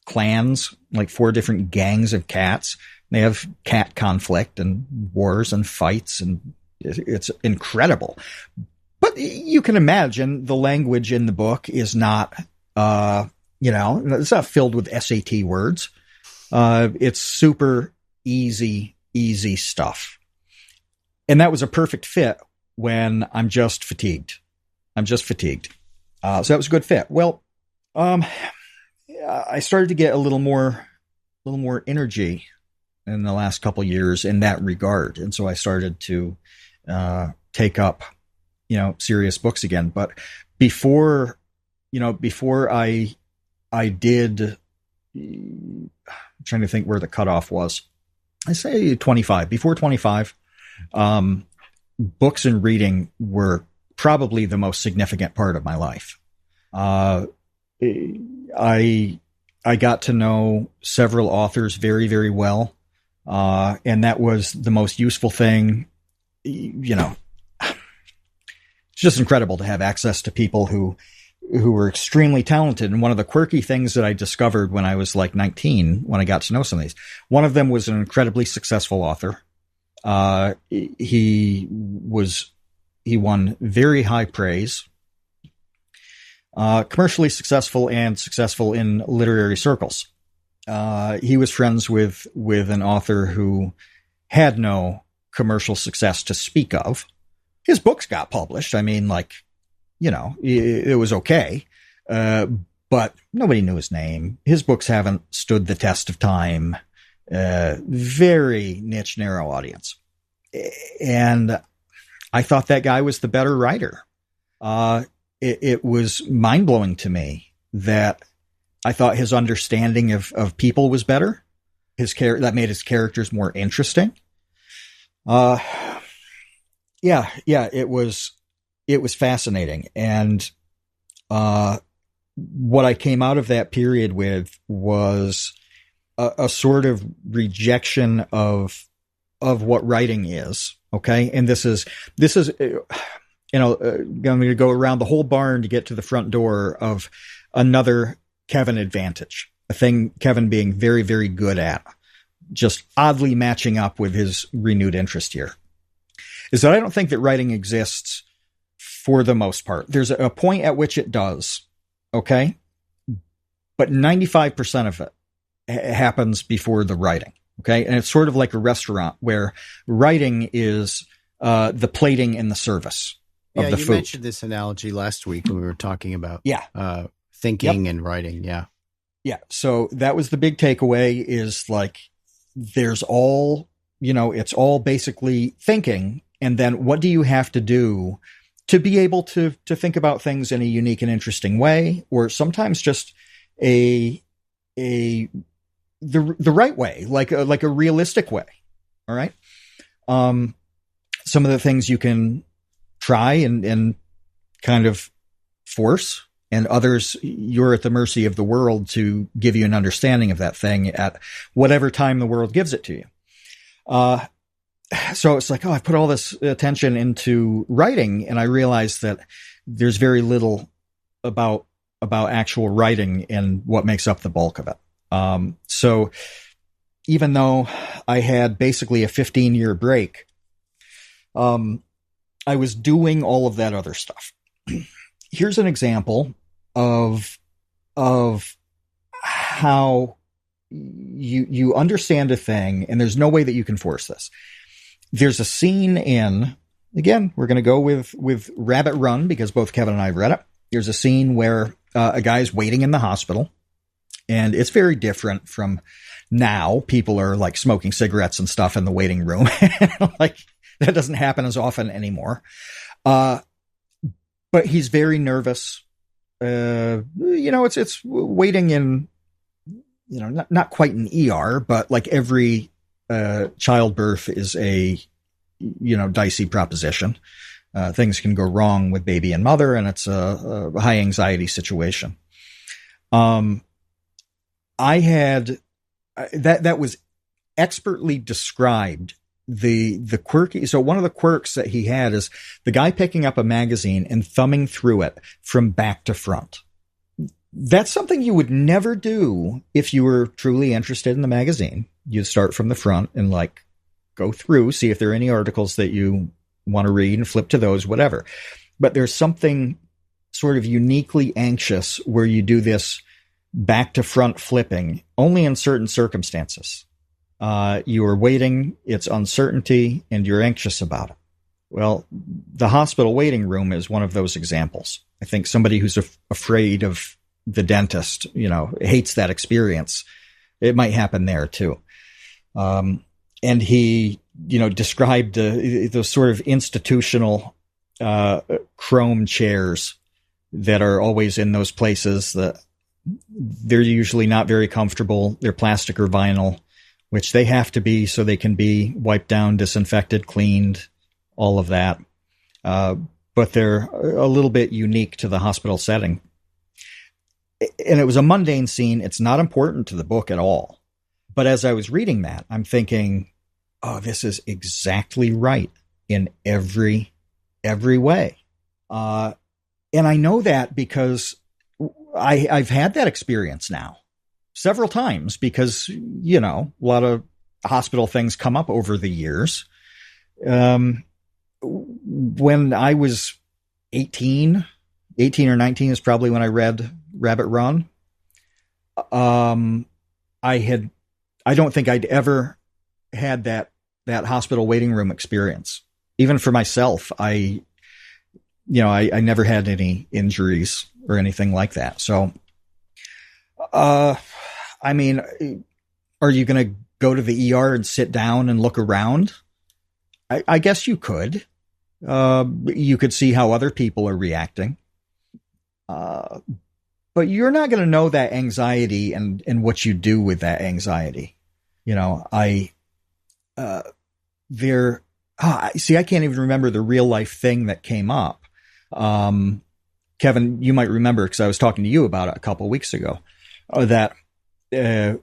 S2: clans, like 4 different gangs of cats. They have cat conflict and wars and fights, and it's incredible. But you can imagine the language in the book is not, it's not filled with SAT words. It's super easy stuff. And that was a perfect fit when I'm just fatigued. So that was a good fit. Well, I started to get a little more energy in the last couple of years in that regard. And so I started to take up, serious books again. But before I did, I'm trying to think where the cutoff was. I say 25. Before 25, books and reading were probably the most significant part of my life. I got to know several authors very, very well. And that was the most useful thing. It's just incredible to have access to people who were extremely talented. And one of the quirky things that I discovered when I was like 19, when I got to know some of these, one of them was an incredibly successful author. He won very high praise, commercially successful and successful in literary circles. He was friends with an author who had no commercial success to speak of. His books got published. I mean, it was okay. But nobody knew his name. His books haven't stood the test of time. Very niche, narrow audience. And I thought that guy was the better writer. It was mind blowing to me that I thought his understanding of people was better. That made his characters more interesting. It was fascinating. And, what I came out of that period with was a sort of rejection of what writing is. Okay. And this is, I'm going to go around the whole barn to get to the front door of another Kevin advantage, a thing Kevin being very, very good at, just oddly matching up with his renewed interest here, is that I don't think that writing exists for the most part. There's a point at which it does. Okay. But 95% of it happens before the writing. Okay. And it's sort of like a restaurant where writing is the plating and the service of the food. You
S1: mentioned this analogy last week when we were talking about thinking and writing. Yeah.
S2: Yeah. So that was the big takeaway, is like, there's all, it's all basically thinking. And then what do you have to do to be able to think about things in a unique and interesting way, or sometimes just the right way, like a realistic way. All right. Some of the things you can try and kind of force, and others you're at the mercy of the world to give you an understanding of that thing at whatever time the world gives it to you. So it's like, I put all this attention into writing, and I realized that there's very little about actual writing and what makes up the bulk of it. So even though I had basically a 15-year break, I was doing all of that other stuff. Here's an example of how you understand a thing, and there's no way that you can force this. There's a scene again, we're going to go with Rabbit Run, because both Kevin and I have read it. There's a scene where a guy's waiting in the hospital, and it's very different from now. People are like smoking cigarettes and stuff in the waiting room. Like, that doesn't happen as often anymore. But he's very nervous. It's waiting in, not quite an ER, but like every childbirth is a dicey proposition. Things can go wrong with baby and mother, and it's a high anxiety situation. I had that was expertly described. The quirky. So one of the quirks that he had is the guy picking up a magazine and thumbing through it from back to front. That's something you would never do if you were truly interested in the magazine. You'd start from the front and go through, see if there are any articles that you want to read and flip to those, whatever. But there's something sort of uniquely anxious where you do this back to front flipping only in certain circumstances. You are waiting, it's uncertainty, and you're anxious about it. Well, the hospital waiting room is one of those examples. I think somebody who's afraid of the dentist, hates that experience. It might happen there too. And he, described those sort of institutional chrome chairs that are always in those places that they're usually not very comfortable. They're plastic or vinyl, which they have to be so they can be wiped down, disinfected, cleaned, all of that. But they're a little bit unique to the hospital setting. And it was a mundane scene. It's not important to the book at all. But as I was reading that, I'm thinking, oh, this is exactly right in every way. And I know that because I've had that experience now several times because, a lot of hospital things come up over the years. When I was 18 or 19 is probably when I read Rabbit Run. I don't think I'd ever had that hospital waiting room experience. Even for myself, I never had any injuries or anything like that. So, are you going to go to the ER and sit down and look around? I guess you could. You could see how other people are reacting. But you're not going to know that anxiety and what you do with that anxiety. I can't even remember the real life thing that came up. Kevin, you might remember because I was talking to you about it a couple of weeks ago, that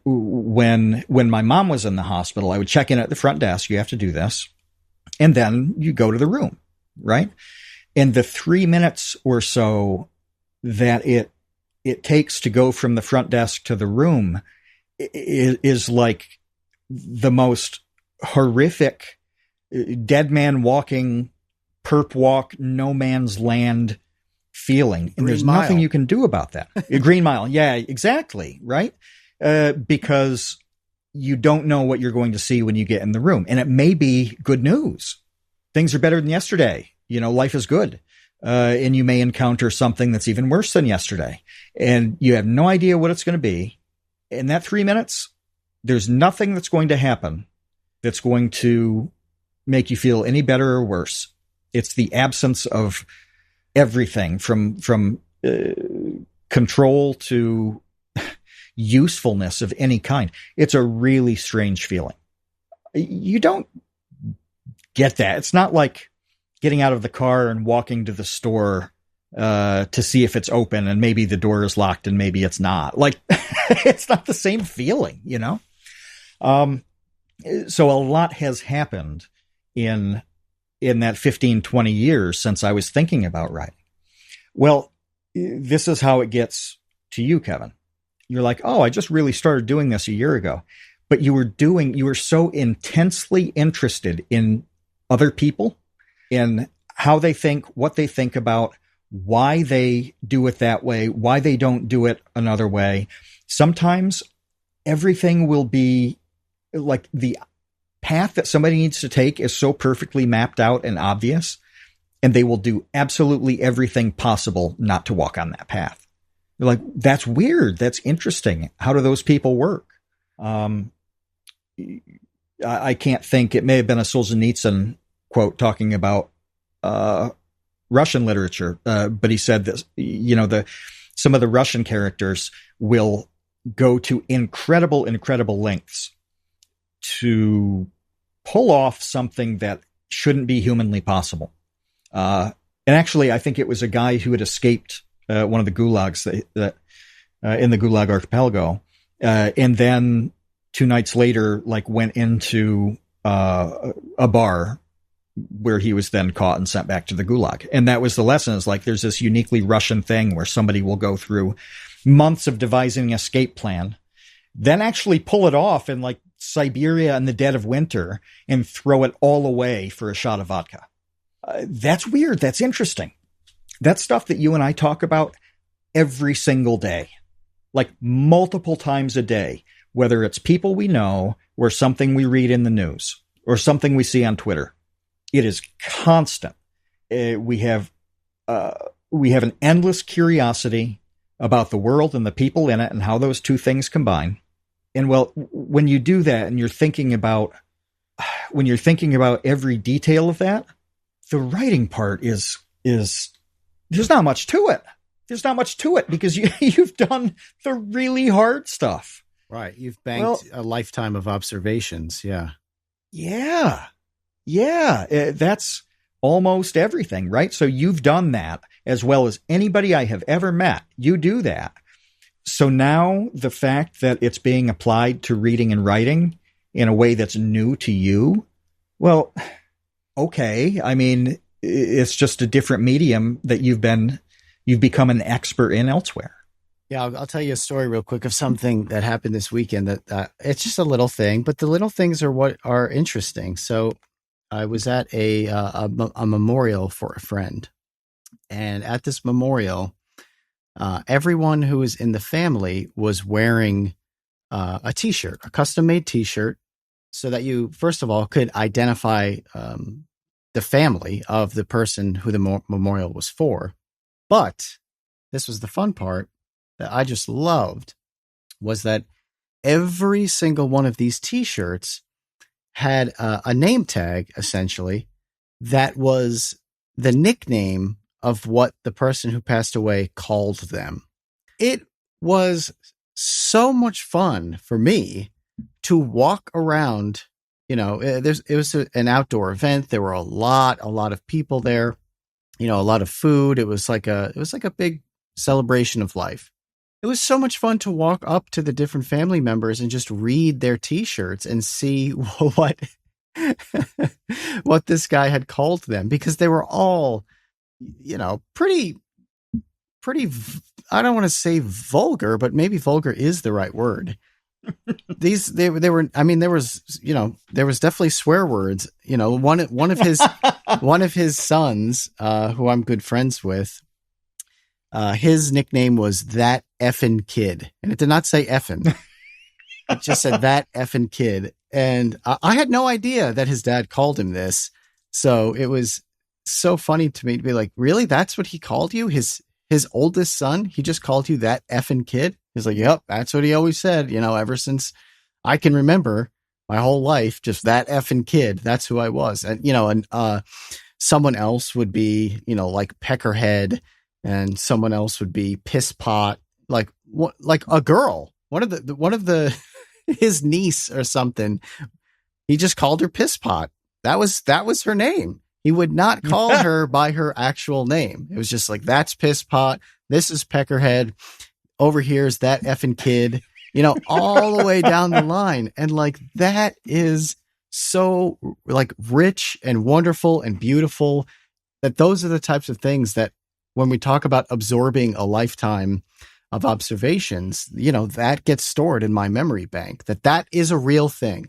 S2: when my mom was in the hospital, I would check in at the front desk. You have to do this. And then you go to the room, right? And the 3 minutes or so that it takes to go from the front desk to the room is like the most horrific dead man walking, perp walk, no man's land feeling. And there's nothing you can do about that. Green Mile. Yeah, exactly. Right. Because you don't know what you're going to see when you get in the room. And it may be good news. Things are better than yesterday. Life is good. And you may encounter something that's even worse than yesterday. And you have no idea what it's going to be. In that 3 minutes, there's nothing that's going to happen that's going to make you feel any better or worse. It's the absence of everything from control to usefulness of any kind. It's a really strange feeling. You don't get that. It's not like getting out of the car and walking to the store to see if it's open and maybe the door is locked and maybe it's not. It's not the same feeling, So a lot has happened in that 15, 20 years since I was thinking about writing. Well, this is how it gets to you, Kevin. You're like, oh, I just really started doing this a year ago. But you were so intensely interested in other people, in how they think, what they think about, why they do it that way, why they don't do it another way. Sometimes everything will be like the path that somebody needs to take is so perfectly mapped out and obvious, and they will do absolutely everything possible not to walk on that path. You're like, that's weird. That's interesting. How do those people work? I can't think. It may have been a Solzhenitsyn quote talking about Russian literature, but he said this, some of the Russian characters will go to incredible lengths to pull off something that shouldn't be humanly possible. And actually, I think it was a guy who had escaped one of the gulags that in the Gulag Archipelago, and then 2 nights later, like went into a bar where he was then caught and sent back to the Gulag. And that was the lesson, is like there's this uniquely Russian thing where somebody will go through months of devising an escape plan, then actually pull it off in like Siberia in the dead of winter and throw it all away for a shot of vodka. That's weird. That's interesting. That's stuff that you and I talk about every single day, like multiple times a day, whether it's people we know or something we read in the news or something we see on Twitter. It is constant. We have an endless curiosity about the world and the people in it and how those two things combine. And well, when you do that and you're thinking about every detail of that, the writing part is there's not much to it. There's not much to it because you've done the really hard stuff.
S1: Right. You've banked a lifetime of observations. Yeah.
S2: Yeah. Yeah. That's almost everything, right? So you've done that as well as anybody I have ever met. You do that. So now the fact that it's being applied to reading and writing in a way that's new to you, well, okay. I mean, it's just a different medium that you've become an expert in elsewhere.
S1: Yeah, I'll tell you a story real quick of something that happened this weekend that it's just a little thing, but the little things are what are interesting. So I was at a memorial for a friend, and at this memorial, everyone who was in the family was wearing a T-shirt, a custom-made T-shirt, so that you, first of all, could identify the family of the person who the memorial was for. But this was the fun part that I just loved, was that every single one of these T-shirts had a name tag, essentially, that was the nickname of what the person who passed away called them. It was so much fun for me to walk around. You know, it was an outdoor event. There were a lot of people there. You know, a lot of food. It was like a big celebration of life. It was so much fun to walk up to the different family members and just read their T-shirts and see what this guy had called them, because they were all, you know, pretty. I don't want to say vulgar, but maybe vulgar is the right word. They were. I mean, there was definitely swear words. You know, one of his sons, who I'm good friends with, his nickname was That Effin' Kid, and it did not say effin'. It just said That Effin' Kid, and I had no idea that his dad called him this. So it was so funny to me to be like, really, that's what he called you? His oldest son? He just called you That Effin' Kid? He's like, yep, that's what he always said, you know, ever since I can remember my whole life, just That Effin' Kid. That's who I was. And, you know, and someone else would be, you know, like Peckerhead, and someone else would be Piss Pot, like a girl. One of the his niece or something. He just called her Piss Pot. That was her name. He would not call her by her actual name. It was just like, that's Piss Pot. This is Peckerhead. Over here is That Effin' Kid, you know, all the way down the line. And like, that is so like rich and wonderful and beautiful, that those are the types of things that when we talk about absorbing a lifetime of observations, you know, that gets stored in my memory bank, that is a real thing,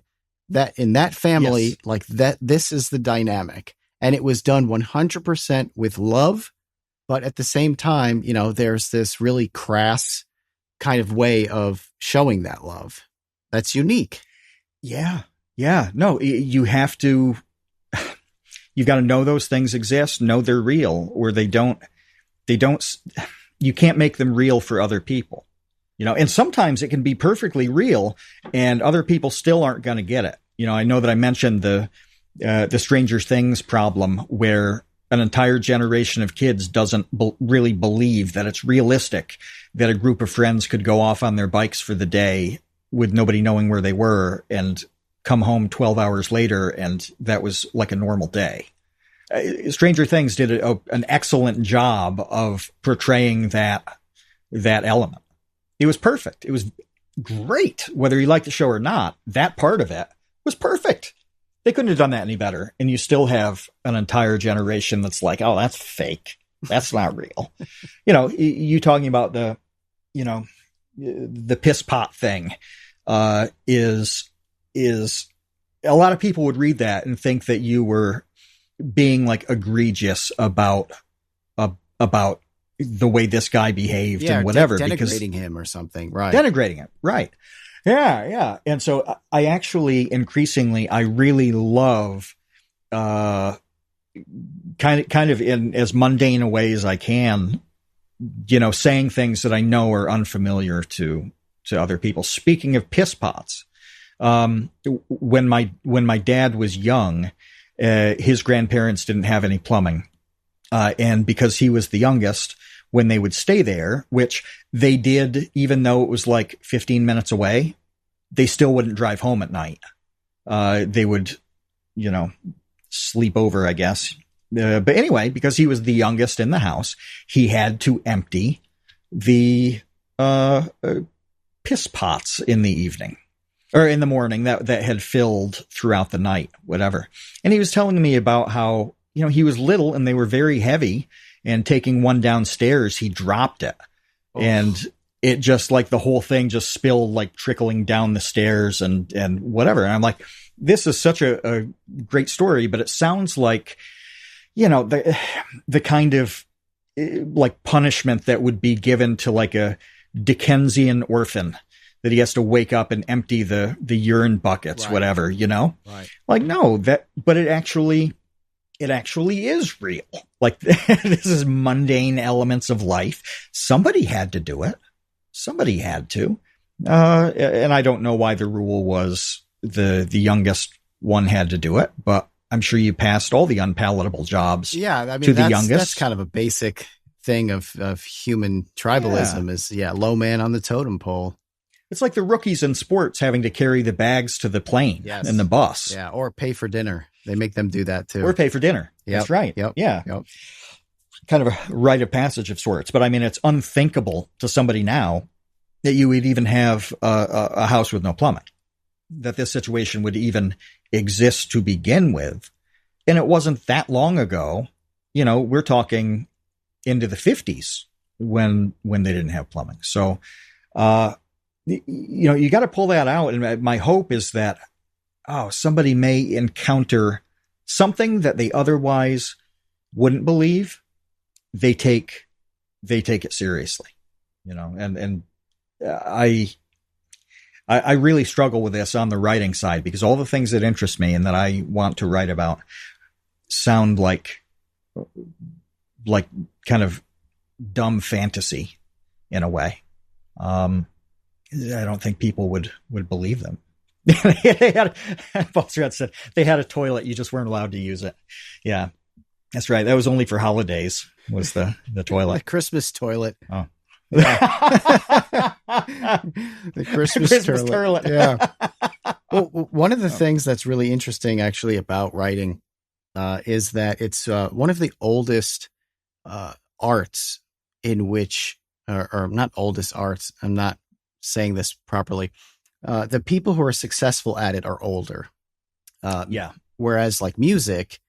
S1: that in that family, yes, like that, this is the dynamic, and it was done 100% with love. But at the same time, you know, there's this really crass kind of way of showing that love that's unique.
S2: Yeah. Yeah. No, you have to, you've got to know those things exist, know they're real, or they don't, you can't make them real for other people, you know, and sometimes it can be perfectly real and other people still aren't going to get it. You know, I know that I mentioned the Stranger Things problem, where an entire generation of kids doesn't really believe that it's realistic that a group of friends could go off on their bikes for the day with nobody knowing where they were. And come home 12 hours later and that was like a normal day. Stranger Things did an excellent job of portraying that element. It was perfect. It was great. Whether you like the show or not, that part of it was perfect. They couldn't have done that any better. And you still have an entire generation that's like, oh, that's fake. That's not real. You talking about the piss pot thing, is a lot of people would read that and think that you were being like egregious about the way this guy behaved and whatever,
S1: denigrating him or something, right?
S2: Denigrating him, right? Yeah. And so I actually increasingly I really love kind of in as mundane a way as I can, saying things that I know are unfamiliar to other people. Speaking of piss pots, when my dad was young, his grandparents didn't have any plumbing. And because he was the youngest, when they would stay there, which they did, even though it was like 15 minutes away, they still wouldn't drive home at night. They would, sleep over, I guess. But anyway, because he was the youngest in the house, he had to empty the piss pots in the evening or in the morning that had filled throughout the night, whatever. And he was telling me about how, he was little and they were very heavy, and taking one downstairs, he dropped it. Oh. And it just like the whole thing just spilled, like trickling down the stairs and whatever. And I'm like, this is such a great story, but it sounds like, the kind of like punishment that would be given to like a Dickensian orphan, that he has to wake up and empty the urine buckets, right. Whatever,
S1: Right.
S2: Like, no, but it actually is real. Like this is mundane elements of life. Somebody had to do it. Somebody had to. And I don't know why the rule was the youngest one had to do it, but I'm sure you passed all the unpalatable jobs.
S1: Yeah. I mean,
S2: to the youngest.
S1: That's kind of a basic thing of human tribalism is low man on the totem pole.
S2: It's like the rookies in sports having to carry the bags to the plane and the bus.
S1: Yeah. Or pay for dinner. They make them do that too.
S2: Or pay for dinner. Yep. That's right.
S1: Yep.
S2: Yeah.
S1: Yep.
S2: Kind of a rite of passage of sorts. But I mean, it's unthinkable to somebody now that you would even have a house with no plumbing, that this situation would even exist to begin with. And it wasn't that long ago. We're talking into the 50s when they didn't have plumbing. So, you got to pull that out. And my hope is that, somebody may encounter something that they otherwise wouldn't believe. They take it seriously, and I really struggle with this on the writing side, because all the things that interest me and that I want to write about sound like kind of dumb fantasy in a way. I don't think people would believe them. Foster said they had a toilet, you just weren't allowed to use it. Yeah, that's right. That was only for holidays, was the toilet.
S1: The Christmas toilet.
S2: Oh.
S1: Yeah. The Christmas toilet. Yeah. Well, one of the things that's really interesting actually about writing is that it's one of the oldest arts in which, or not oldest arts, I'm not saying this properly. The people who are successful at it are older. Whereas like music,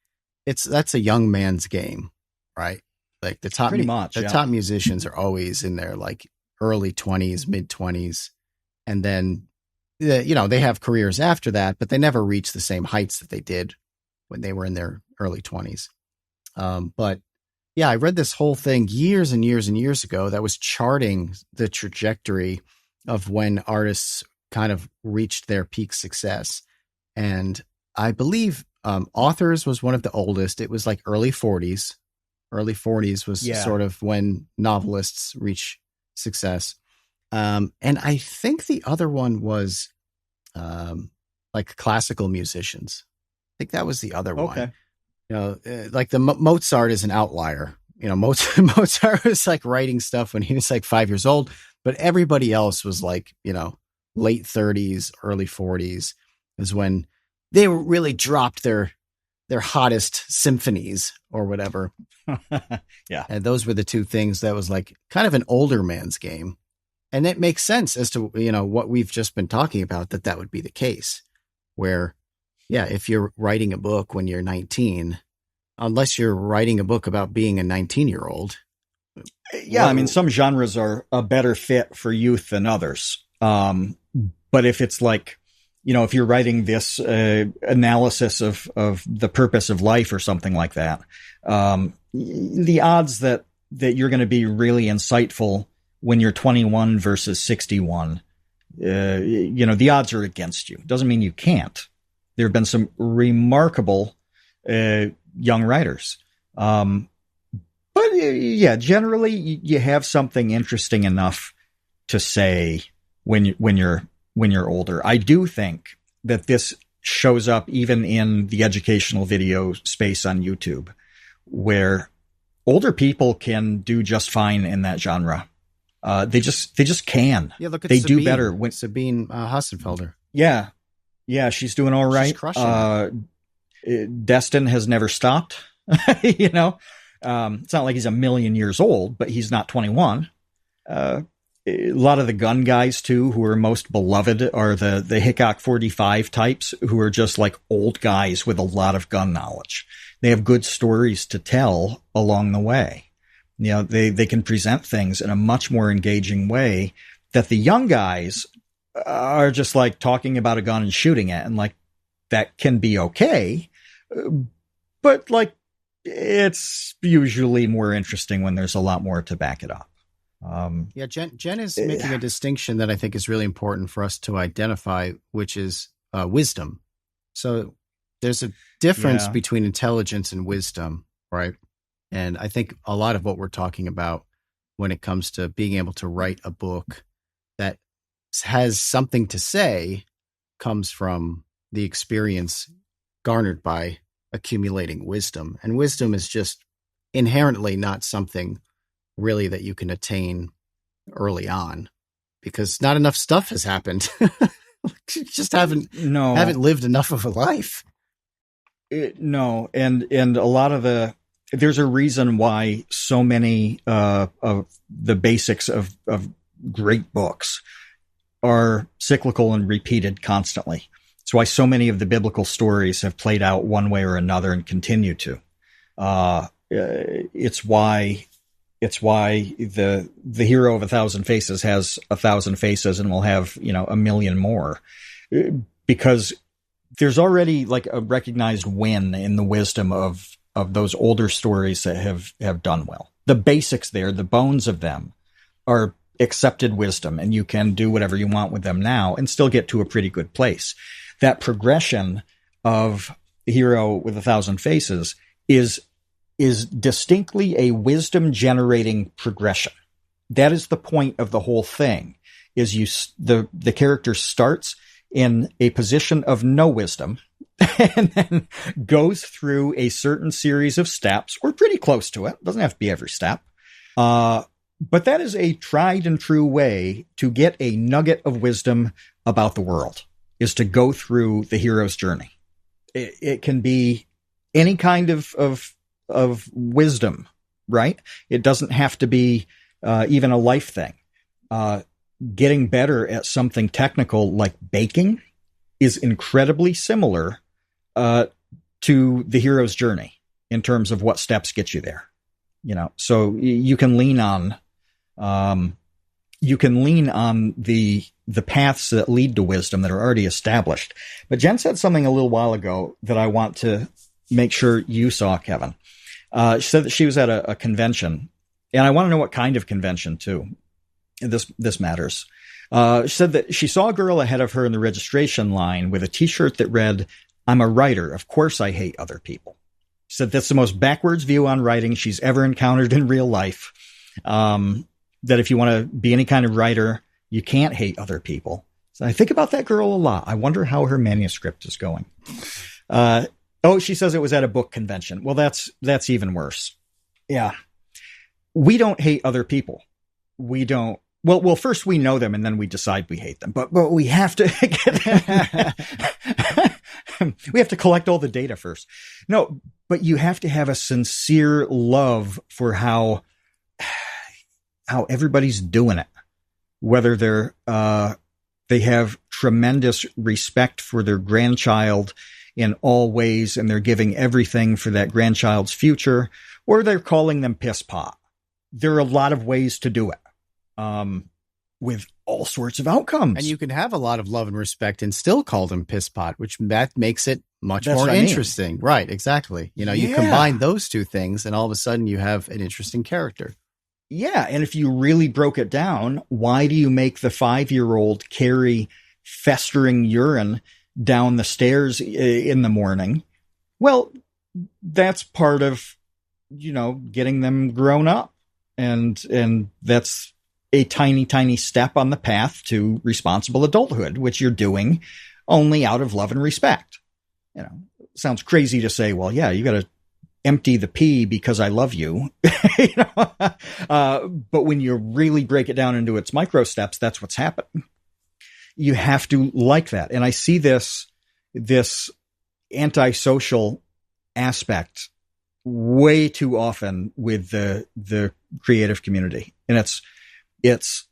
S1: that's a young man's game, right? Like the top musicians are always in their like early 20s, mid 20s. And then, they have careers after that, but they never reach the same heights that they did when they were in their early 20s. But yeah, I read this whole thing years and years and years ago that was charting the trajectory of when artists kind of reached their peak success. And I believe Authors was one of the oldest. It was like early 40s. Early 40s was sort of when novelists reach success. And I think the other one was like classical musicians. I think that was the other one. Like the Mozart is an outlier. Mozart was like writing stuff when he was like 5 years old, but everybody else was like, late 30s, early 40s. is when they really dropped their hottest symphonies or whatever.
S2: Yeah.
S1: And those were the two things that was like kind of an older man's game. And it makes sense as to, what we've just been talking about, that would be the case where, yeah, if you're writing a book when you're 19, unless you're writing a book about being a 19-year-old.
S2: Yeah. I mean, some genres are a better fit for youth than others. But if it's like, if you're writing this analysis of the purpose of life or something like that, the odds that you're going to be really insightful when you're 21 versus 61, the odds are against you. Doesn't mean you can't. There have been some remarkable young writers. But yeah, generally you have something interesting enough to say when you're older. I do think that this shows up even in the educational video space on YouTube, where older people can do just fine in that genre. They just can.
S1: Yeah, look at
S2: they
S1: Sabine,
S2: do better when
S1: Sabine Hassenfelder.
S2: Yeah, she's doing all right.
S1: She's crushing
S2: Destin has never stopped. It's not like he's a million years old, but he's not 21. A lot of the gun guys too, who are most beloved, are the Hickok 45 types, who are just like old guys with a lot of gun knowledge. They have good stories to tell along the way. They can present things in a much more engaging way that the young guys are just like talking about a gun and shooting it. And like, that can be okay. But like, it's usually more interesting when there's a lot more to back it up.
S1: Yeah, Jen is making a distinction that I think is really important for us to identify, which is wisdom. So there's a difference between intelligence and wisdom, right? And I think a lot of what we're talking about when it comes to being able to write a book that has something to say comes from the experience garnered by accumulating wisdom. And wisdom is just inherently not something really that you can attain early on, because not enough stuff has happened. You just haven't lived enough of a life.
S2: No. And a lot of there's a reason why so many of the basics of great books are cyclical and repeated constantly. It's why so many of the biblical stories have played out one way or another and continue to. It's why the hero of 1,000 faces has 1,000 faces and will have, a million more, because there's already like a recognized win in the wisdom of those older stories that have done well. The basics there, the bones of them, are accepted wisdom, and you can do whatever you want with them now and still get to a pretty good place. That progression of the hero with 1,000 faces is distinctly a wisdom generating progression. That is the point of the whole thing, is the character starts in a position of no wisdom and then goes through a certain series of steps, or pretty close to it. Doesn't have to be every step. But that is a tried and true way to get a nugget of wisdom about the world, is to go through the hero's journey. It can be any kind of wisdom, right? It doesn't have to be even a life thing. Getting better at something technical like baking is incredibly similar to the hero's journey in terms of what steps get you there. So you can lean on the paths that lead to wisdom that are already established. But Jen said something a little while ago that I want to make sure you saw, Kevin. She said that she was at a convention, and I want to know what kind of convention too. This matters. She said that she saw a girl ahead of her in the registration line with a t-shirt that read, "I'm a writer. Of course I hate other people." She said that's the most backwards view on writing she's ever encountered in real life. That if you want to be any kind of writer, you can't hate other people. So I think about that girl a lot. I wonder how her manuscript is going. She says it was at a book convention. Well, that's even worse. Yeah. We don't hate other people. We don't. Well, first we know them and then we decide we hate them, but we have to get we have to collect all the data first. No, but you have to have a sincere love for how everybody's doing it, whether they have tremendous respect for their grandchild in all ways, and they're giving everything for that grandchild's future, or they're calling them piss pot. There are a lot of ways to do it, with all sorts of outcomes.
S1: And you can have a lot of love and respect and still call them piss pot, which that makes it much more interesting. Right, exactly. You combine those two things, and all of a sudden you have an interesting character.
S2: Yeah, and if you really broke it down, why do you make the 5-year-old carry festering urine down the stairs in the morning? Well, that's part of, getting them grown up. And that's a tiny, tiny step on the path to responsible adulthood, which you're doing only out of love and respect. Sounds crazy to say, well, yeah, you got to empty the pee because I love you. But when you really break it down into its micro steps, that's what's happening. You have to like that. And I see this antisocial aspect way too often with the creative community. And it's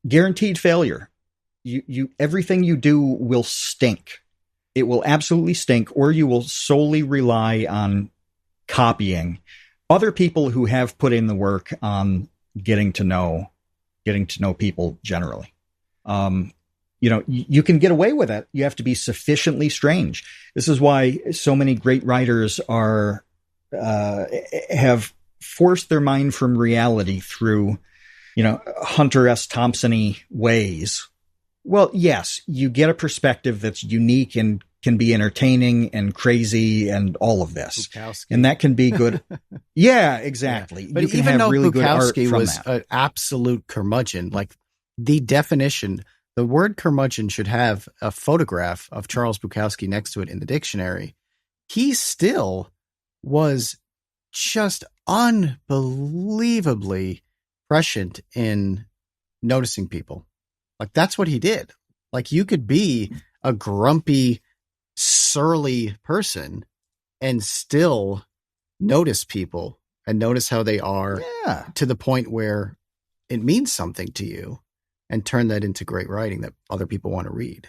S2: guaranteed failure. You everything you do will stink. It will absolutely stink, or you will solely rely on copying other people who have put in the work on getting to know people generally. You can get away with it. You have to be sufficiently strange. This is why so many great writers have forced their mind from reality through, Hunter S. Thompson-y ways. Well, yes, you get a perspective that's unique and can be entertaining and crazy and all of this.
S1: Bukowski.
S2: And that can be good. Yeah, exactly.
S1: Yeah. But
S2: you can
S1: even
S2: have
S1: though
S2: really
S1: Bukowski
S2: good art from
S1: was
S2: that.
S1: an absolute curmudgeon, like the definition, the word curmudgeon should have a photograph of Charles Bukowski next to it in the dictionary. He still was just unbelievably prescient in noticing people. Like, that's what he did. Like, you could be a grumpy, surly person and still notice people and notice how they are, to the point where it means something to you, and turn that into great writing that other people want to read.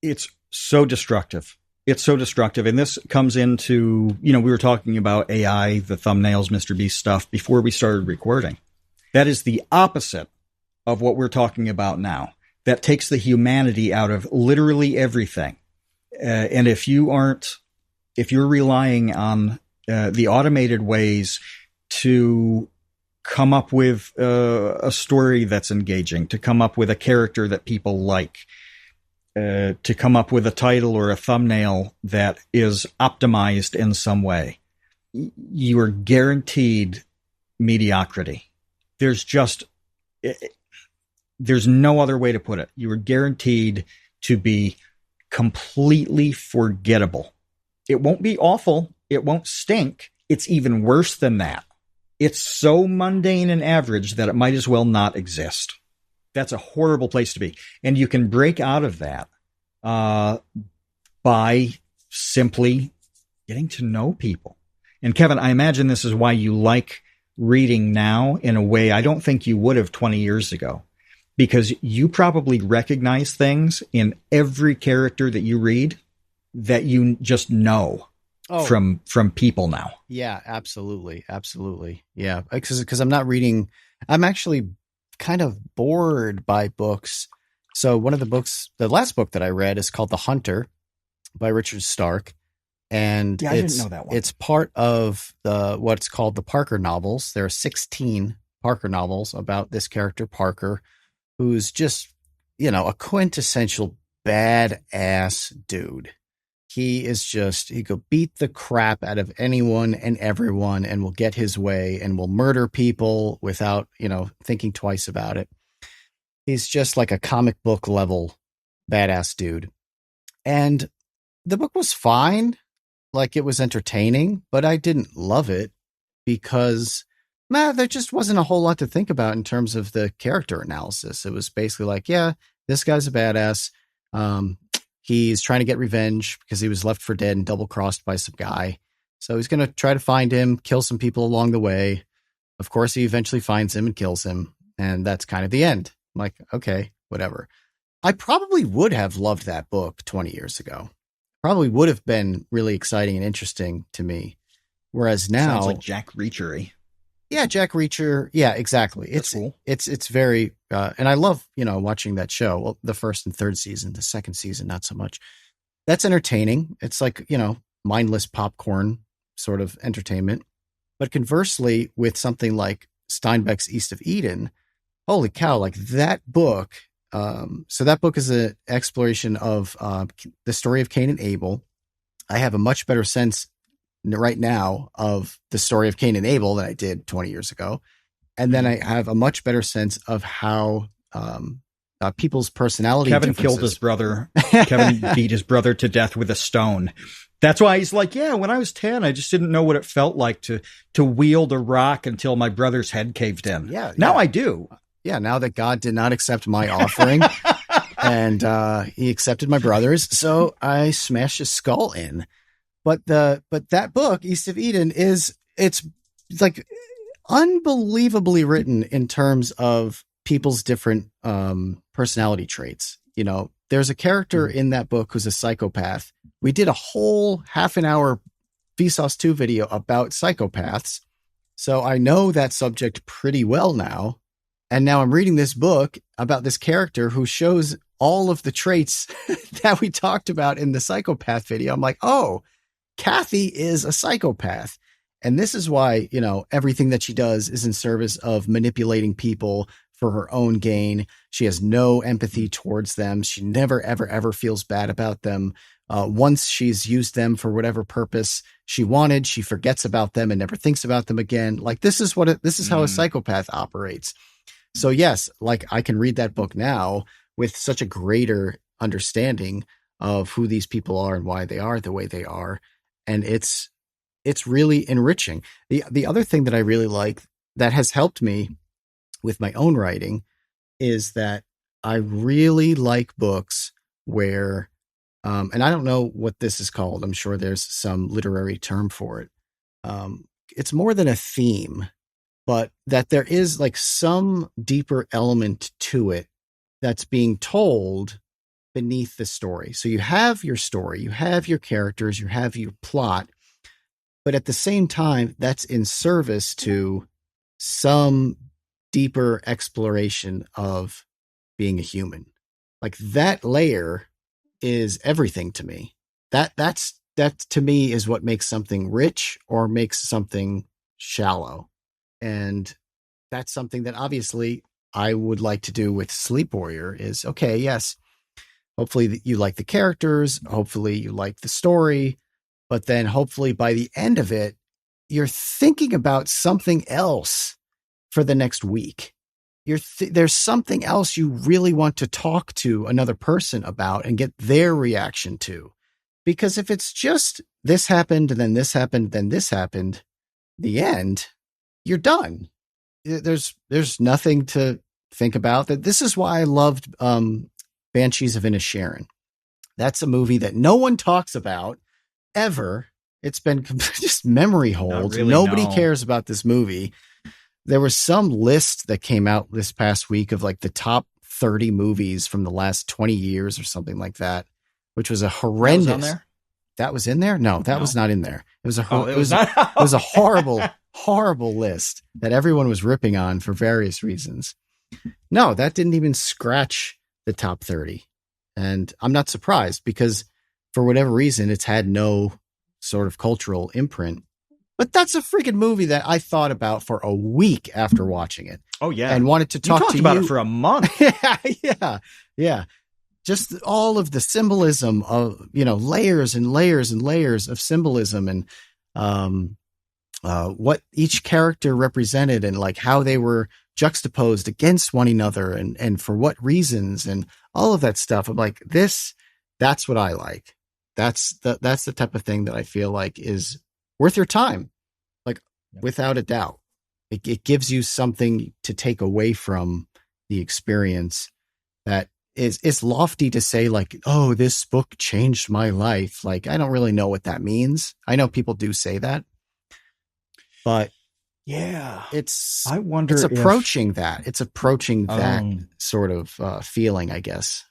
S2: It's so destructive. It's so destructive. And this comes into, we were talking about AI, the thumbnails, Mr. Beast stuff before we started recording. That is the opposite of what we're talking about now. That takes the humanity out of literally everything. And if you're relying on the automated ways to come up with a story that's engaging, to come up with a character that people like, to come up with a title or a thumbnail that is optimized in some way, you are guaranteed mediocrity. There's no other way to put it. You are guaranteed to be completely forgettable. It won't be awful. It won't stink. It's even worse than that. It's so mundane and average that it might as well not exist. That's a horrible place to be. And you can break out of that by simply getting to know people. And Kevin, I imagine this is why you like reading now in a way I don't think you would have 20 years ago. Because you probably recognize things in every character that you read that you just know from people now.
S1: Yeah, absolutely. Absolutely. Yeah. Because I'm not reading, I'm actually kind of bored by books. So one of the books, the last book that I read is called The Hunter by Richard Stark. And
S2: I didn't know that one.
S1: It's part of what's called the Parker novels. There are 16 Parker novels about this character, Parker, who's just, a quintessential badass dude. He could beat the crap out of anyone and everyone and will get his way and will murder people without, thinking twice about it. He's just like a comic book level badass dude. And the book was fine. Like, it was entertaining, but I didn't love it because there just wasn't a whole lot to think about in terms of the character analysis. It was basically like, yeah, this guy's a badass. He's trying to get revenge because he was left for dead and double crossed by some guy. So he's going to try to find him, kill some people along the way. Of course, he eventually finds him and kills him. And that's kind of the end. I'm like, okay, whatever. I probably would have loved that book 20 years ago. Probably would have been really exciting and interesting to me. Whereas now,
S2: sounds like Jack Reacher-y.
S1: Yeah, Jack Reacher. Yeah, exactly.
S2: That's cool.
S1: It's very, and I love, watching that show. Well, the first and third season, the second season, not so much. That's entertaining. It's like, mindless popcorn sort of entertainment. But conversely, with something like Steinbeck's East of Eden, holy cow, like that book. So that book is an exploration of the story of Cain and Abel. I have a much better sense right now of the story of Cain and Abel than I did 20 years ago. And then I have a much better sense of how people's personality.
S2: Kevin killed his brother. Kevin beat his brother to death with a stone. That's why he's like, yeah, when I was 10, I just didn't know what it felt like to wield a rock until my brother's head caved in.
S1: Yeah.
S2: Now I do.
S1: Yeah. Now that God did not accept my offering and he accepted my brother's. So I smashed his skull in. But that book, East of Eden, it's like unbelievably written in terms of people's different personality traits. There's a character in that book who's a psychopath. We did a whole half an hour Vsauce 2 video about psychopaths. So I know that subject pretty well now. And now I'm reading this book about this character who shows all of the traits that we talked about in the psychopath video. I'm like, oh, Kathy is a psychopath. And this is why, everything that she does is in service of manipulating people for her own gain. She has no empathy towards them. She never, ever, ever feels bad about them. Once she's used them for whatever purpose she wanted, she forgets about them and never thinks about them again. Like this is how a psychopath operates. So yes, like I can read that book now with such a greater understanding of who these people are and why they are the way they are. And it's really enriching. The other thing that I really like that has helped me with my own writing is that I really like books where, and I don't know what this is called. I'm sure there's some literary term for it. It's more than a theme, but that there is like some deeper element to it that's being told beneath the story. So you have your story, you have your characters, you have your plot, but at the same time, that's in service to some deeper exploration of being a human. Like that layer is everything to me. That to me is what makes something rich or makes something shallow. And that's something that obviously I would like to do with Sleep Warrior is, okay, yes, hopefully you like the characters, hopefully you like the story, but then hopefully by the end of it, you're thinking about something else for the next week. There's something else you really want to talk to another person about and get their reaction to. Because if it's just this happened, and then this happened, then this happened, the end, you're done. There's nothing to think about. That this is why I loved Banshees of Inisherin. That's a movie that no one talks about ever. It's been just memory holes.
S2: Really,
S1: Nobody
S2: no.
S1: cares about this movie. There was some list that came out this past week of like the top 30 movies from the last 20 years or something like that, which was a horrendous.
S2: That was on there?
S1: That was in there? No, that was not in there. It was
S2: not.
S1: it was a horrible, horrible list that everyone was ripping on for various reasons. No, that didn't even scratch the top 30. And I'm not surprised because for whatever reason, it's had no sort of cultural imprint. But that's a freaking movie that I thought about for a week after watching it.
S2: Oh, yeah.
S1: And wanted to talk
S2: you talked
S1: to
S2: about
S1: you
S2: it for a month.
S1: Yeah. Just all of the symbolism of, layers and layers and layers of symbolism and what each character represented and like how they were juxtaposed against one another and for what reasons and all of that stuff. I'm like, that's what I like. That's the type of thing that I feel like is worth your time. Like without a doubt, it gives you something to take away from the experience that it's lofty to say like, oh, this book changed my life. Like, I don't really know what that means. I know people do say that, but
S2: yeah,
S1: it's
S2: I wonder
S1: it's
S2: if
S1: approaching that. It's approaching that
S2: um,
S1: sort of feeling, I guess.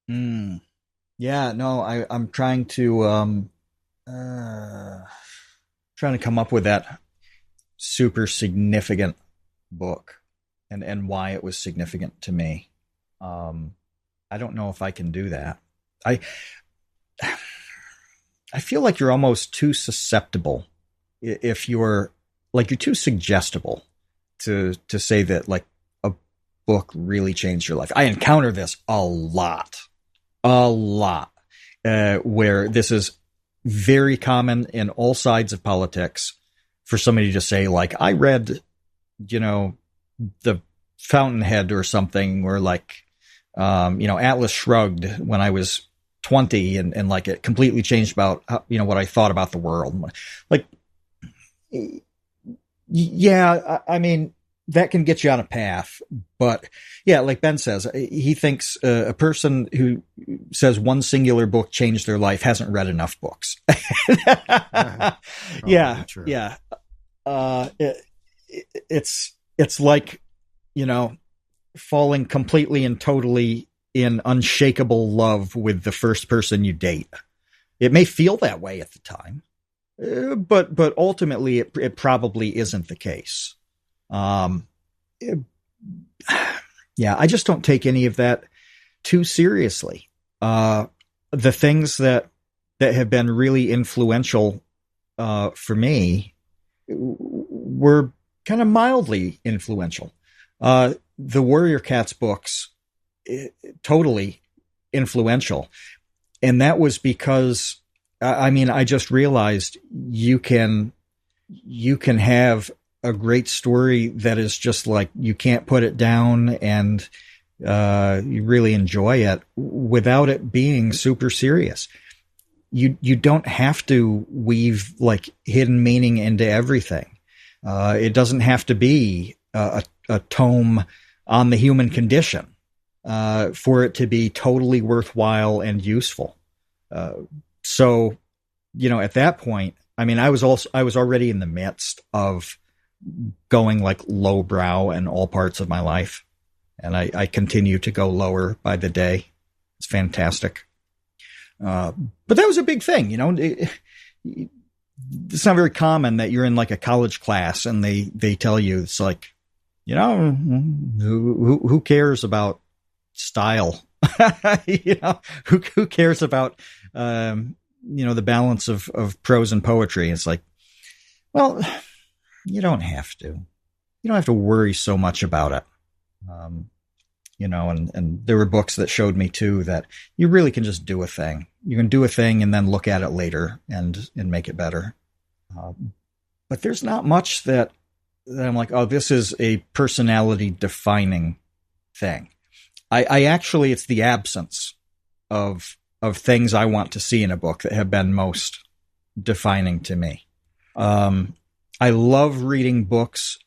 S2: yeah, no, I'm uh, trying to come up with that super significant book and why it was significant to me. I don't know if I can do that. I I feel like you're almost too susceptible if you're like you're too suggestible to say that like a book really changed your life. I encounter this a lot, where this is very common in all sides of politics for somebody to say like, I read, the Fountainhead or something, or like, Atlas Shrugged when I was 20 and like it completely changed about, what I thought about the world. Like, yeah, I mean, that can get you on a path, but yeah, like Ben says, he thinks a person who says one singular book changed their life hasn't read enough books. Yeah.
S1: True.
S2: Yeah. It's like, falling completely and totally in unshakable love with the first person you date. It may feel that way at the time, but ultimately it probably isn't the case. Yeah, I just don't take any of that too seriously. The things that have been really influential for me were kind of mildly influential. The Warrior Cats books, totally influential. And that was because, I just realized you can have a great story that is just like, you can't put it down and you really enjoy it without it being super serious. You don't have to weave like hidden meaning into everything. It doesn't have to be a tome on the human condition for it to be totally worthwhile and useful. So, at that point, I was already in the midst of going like lowbrow in all parts of my life. And I continue to go lower by the day. It's fantastic. But that was a big thing, it's not very common that you're in like a college class and they tell you, it's like, who cares about style? Who cares about, the balance of prose and poetry? It's like, well, you don't have to. You don't have to worry so much about it. And there were books that showed me too that you really can just do a thing. You can do a thing and then look at it later and make it better. But there's not much that I'm like, oh, this is a personality defining thing. I actually, it's the absence of things I want to see in a book that have been most defining to me. I love reading books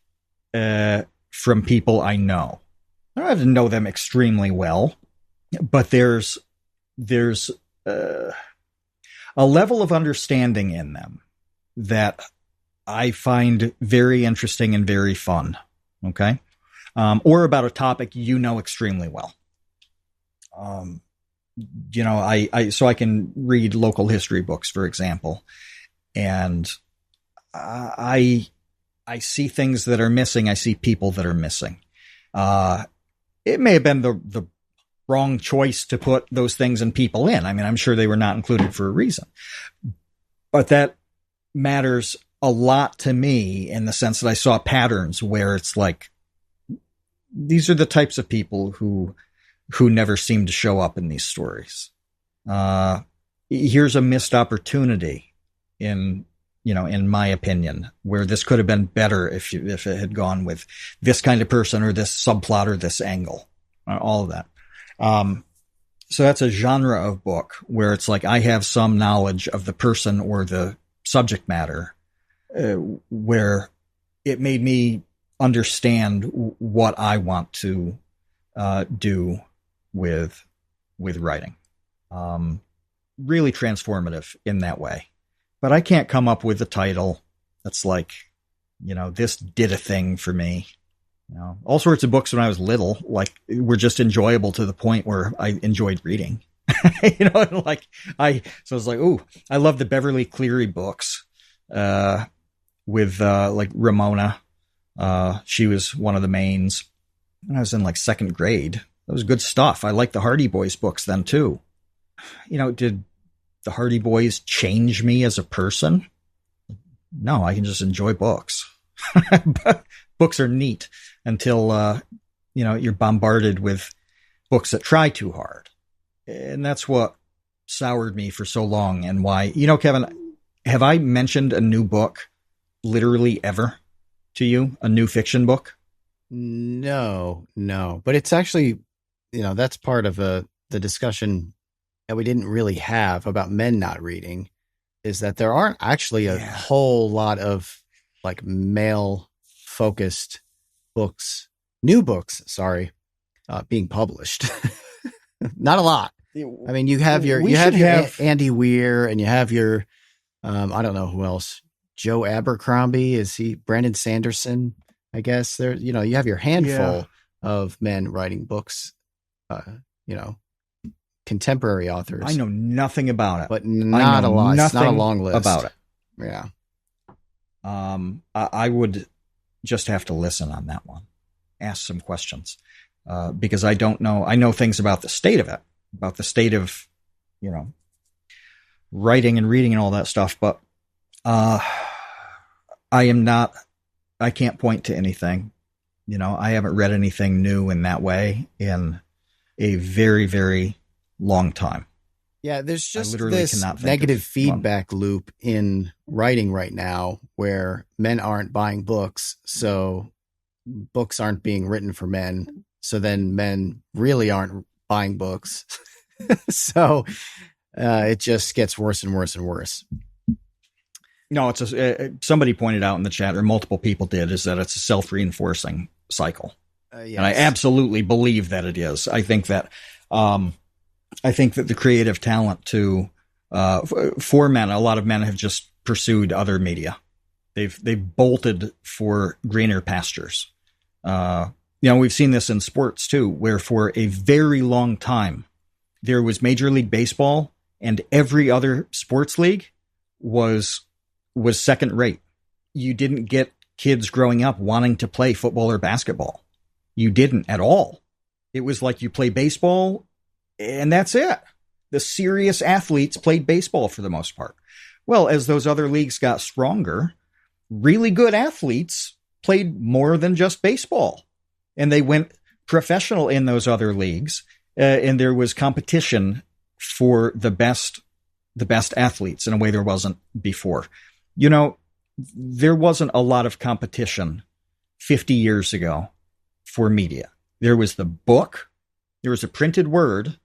S2: from people I know. I don't have to know them extremely well, but there's a level of understanding in them that I find very interesting and very fun. Okay. Or about a topic extremely well. So I can read local history books, for example, and I see things that are missing. I see people that are missing. It may have been the wrong choice to put those things and people in. I'm sure they were not included for a reason, but that matters a lot to me in the sense that I saw patterns where it's like, these are the types of people who never seem to show up in these stories. Here's a missed opportunity in my opinion, where this could have been better if it had gone with this kind of person or this subplot or this angle, all of that. So that's a genre of book where it's like, I have some knowledge of the person or the subject matter, where it made me understand what I want to do with with writing. Really transformative in that way. But I can't come up with a title that's like, this did a thing for me. All sorts of books when I was little, like, were just enjoyable to the point where I enjoyed reading. So I was like, ooh, I love the Beverly Cleary books, with, like Ramona. She was one of the mains. When I was in like second grade, that was good stuff. I liked the Hardy Boys books then too. Did the Hardy Boys change me as a person? No, I can just enjoy books. Books are neat until, you're bombarded with books that try too hard. And that's what soured me for so long, and why, Kevin, have I mentioned a new book literally ever to you? A new fiction book?
S1: No, but it's actually, that's part of the discussion that we didn't really have about men not reading, is that there aren't actually a whole lot of like male focused books, new books, being published. Not a lot. I mean, you have your Andy Weir, and you have your, I don't know who else, Joe Abercrombie. Is he Brandon Sanderson? I guess there, you have your handful of men writing books, contemporary authors.
S2: I know nothing about it,
S1: but not a lot. It's not a long list
S2: about it.
S1: Yeah.
S2: I would just have to listen on that one, ask some questions, because I don't know. I know things about the state of it, about the state of, writing and reading and all that stuff, but I can't point to anything. I haven't read anything new in that way in a very, very long time.
S1: Yeah, there's just this negative feedback loop in writing right now where men aren't buying books, so books aren't being written for men. So then men really aren't buying books. So it just gets worse and worse and worse.
S2: No, it's somebody pointed out in the chat, or multiple people did, is that it's a self-reinforcing cycle. Yes. And I absolutely believe that it is. I think that the creative talent for men, a lot of men have just pursued other media. They've bolted for greener pastures. We've seen this in sports too, where for a very long time there was Major League Baseball, and every other sports league was second rate. You didn't get kids growing up wanting to play football or basketball. You didn't at all. It was like you play baseball and that's it. The serious athletes played baseball for the most part. Well, as those other leagues got stronger, really good athletes played more than just baseball, and they went professional in those other leagues. And there was competition for the best athletes in a way there wasn't before. There wasn't a lot of competition 50 years ago for media. There was the book, there was a printed word,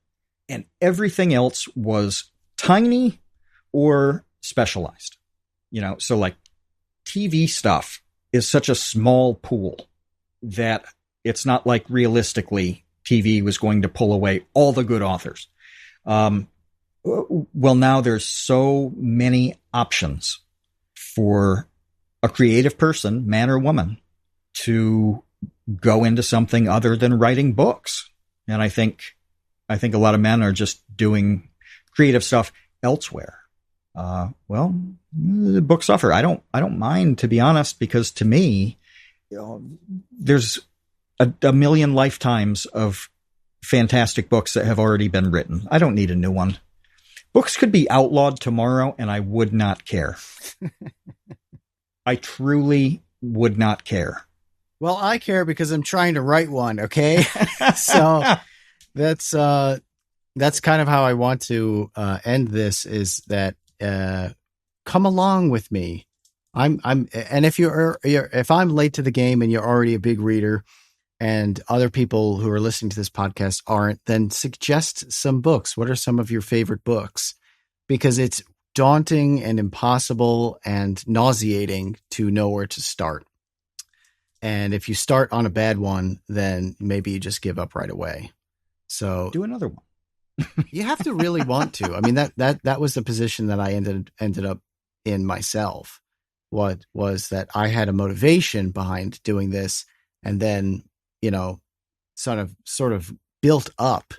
S2: and everything else was tiny or specialized. So like TV stuff is such a small pool that it's not like realistically TV was going to pull away all the good authors. Well, now there's so many options for a creative person, man or woman, to go into something other than writing books. And I think a lot of men are just doing creative stuff elsewhere. Well, the books suffer. I don't mind, to be honest, because to me, there's a million lifetimes of fantastic books that have already been written. I don't need a new one. Books could be outlawed tomorrow and I would not care. I truly would not care.
S1: Well, I care because I'm trying to write one. Okay. So that's kind of how I want to end this, is that come along with me. And if I'm late to the game and you're already a big reader and other people who are listening to this podcast aren't, then suggest some books. What are some of your favorite books? Because it's daunting and impossible and nauseating to know where to start. And if you start on a bad one, then maybe you just give up right away. So
S2: do another one.
S1: You have to really want to. I mean, that was the position that I ended up in myself. What was that I had a motivation behind doing this, and then, sort of built up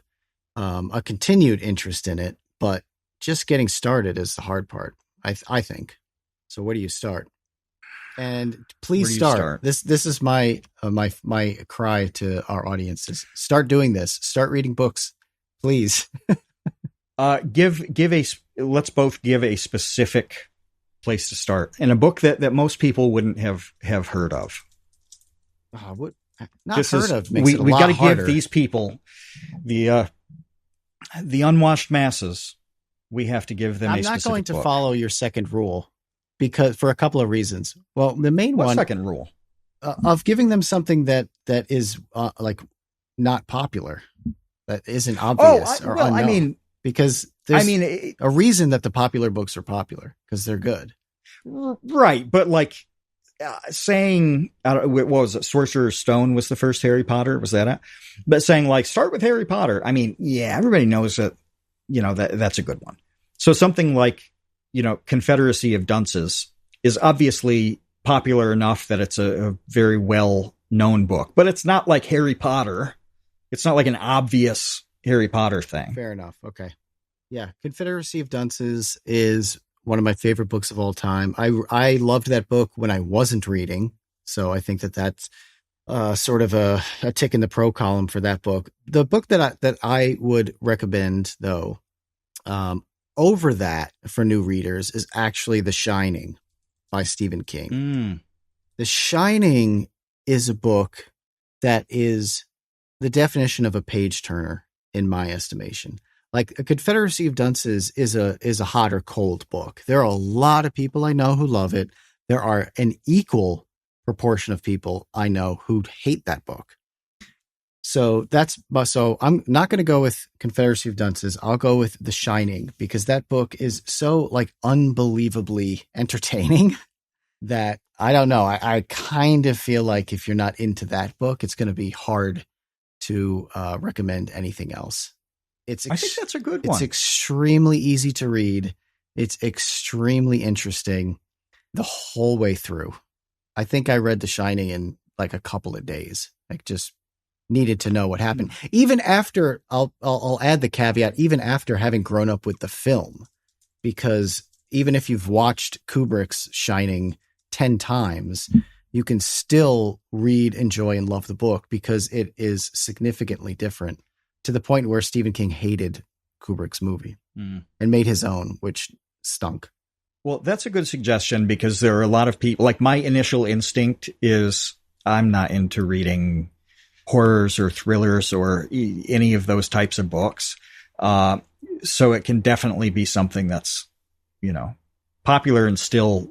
S1: a continued interest in it, but just getting started is the hard part, I think. So where do you start? And please start. This is my cry to our audiences. Start doing this. Start reading books, please.
S2: Let's both give a specific place to start, and a book that most people wouldn't have heard of.
S1: What not heard of makes
S2: we,
S1: it a
S2: we've
S1: lot
S2: got to
S1: harder.
S2: give these people, the unwashed masses, we have to give them a specific
S1: I'm not going to
S2: book.
S1: follow your second rule, because for a couple of reasons. Well, the main one,
S2: second rule?
S1: Of giving them something that is like not popular, that isn't obvious or unknown.
S2: I mean,
S1: because there's a reason that the popular books are popular, because they're good.
S2: Right. But like saying, what was it? Sorcerer's Stone was the first Harry Potter. Was that it? But saying like, start with Harry Potter. I mean, yeah, everybody knows that, that's a good one. So something like, Confederacy of Dunces is obviously popular enough that it's a very well known book, but it's not like Harry Potter. It's not like an obvious Harry Potter thing.
S1: Fair enough. Okay. Yeah. Confederacy of Dunces is one of my favorite books of all time. I loved that book when I wasn't reading. So I think that's sort of a tick in the pro column for that book. The book that I would recommend, though, over that for new readers is actually The Shining by Stephen King. The Shining is a book that is the definition of a page turner, in my estimation. Like, A Confederacy of Dunces is a hot or cold book. There are a lot of people I know who love it. There are an equal proportion of people I know who hate that book. So I'm not going to go with Confederacy of Dunces. I'll go with The Shining, because that book is so like unbelievably entertaining that I don't know. I kind of feel like if you're not into that book, it's going to be hard to recommend anything else.
S2: I think that's a good one.
S1: It's extremely easy to read. It's extremely interesting the whole way through. I think I read The Shining in like a couple of days. Like, just needed to know what happened. Even after, I'll add the caveat, even after having grown up with the film, because even if you've watched Kubrick's Shining 10 times, you can still read, enjoy, and love the book, because it is significantly different, to the point where Stephen King hated Kubrick's movie and made his own, which stunk.
S2: Well, that's a good suggestion, because there are a lot of people, like, my initial instinct is I'm not into reading horrors or thrillers or any of those types of books. So it can definitely be something that's, popular and still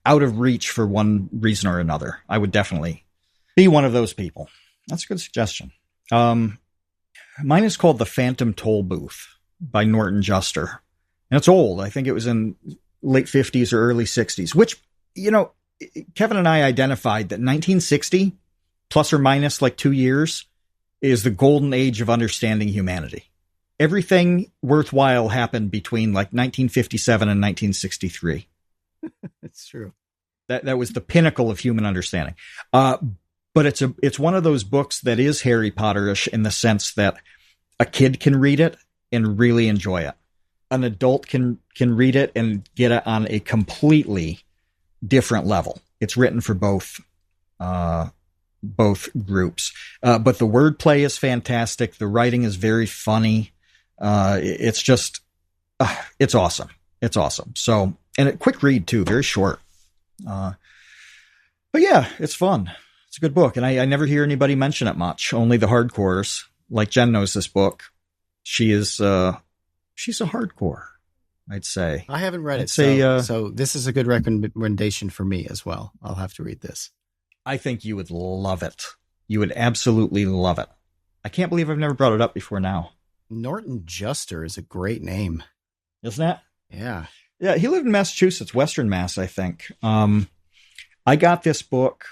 S2: out of reach for one reason or another. I would definitely be one of those people. That's a good suggestion. Mine is called The Phantom Toll Booth by Norton Juster. And it's old. I think it was in late 50s or early 60s, which, Kevin and I identified that 1960, plus or minus like 2 years, is the golden age of understanding humanity. Everything worthwhile happened between like 1957 and 1963.
S1: It's true.
S2: That was the pinnacle of human understanding. But it's one of those books that is Harry Potter-ish in the sense that a kid can read it and really enjoy it. An adult can read it and get it on a completely different level. It's written for both groups. But the wordplay is fantastic. The writing is very funny. It's just, it's awesome. It's awesome. So, and a quick read too, very short. But yeah, it's fun. It's a good book. And I never hear anybody mention it much. Only the hardcores. Like, Jen knows this book. She's a hardcore, I'd say.
S1: I haven't read it. So this is a good recommendation for me as well. I'll have to read this.
S2: I think you would love it. You would absolutely love it. I can't believe I've never brought it up before now.
S1: Norton Juster is a great name.
S2: Isn't it?
S1: Yeah.
S2: Yeah, he lived in Massachusetts, Western Mass, I think. I got this book.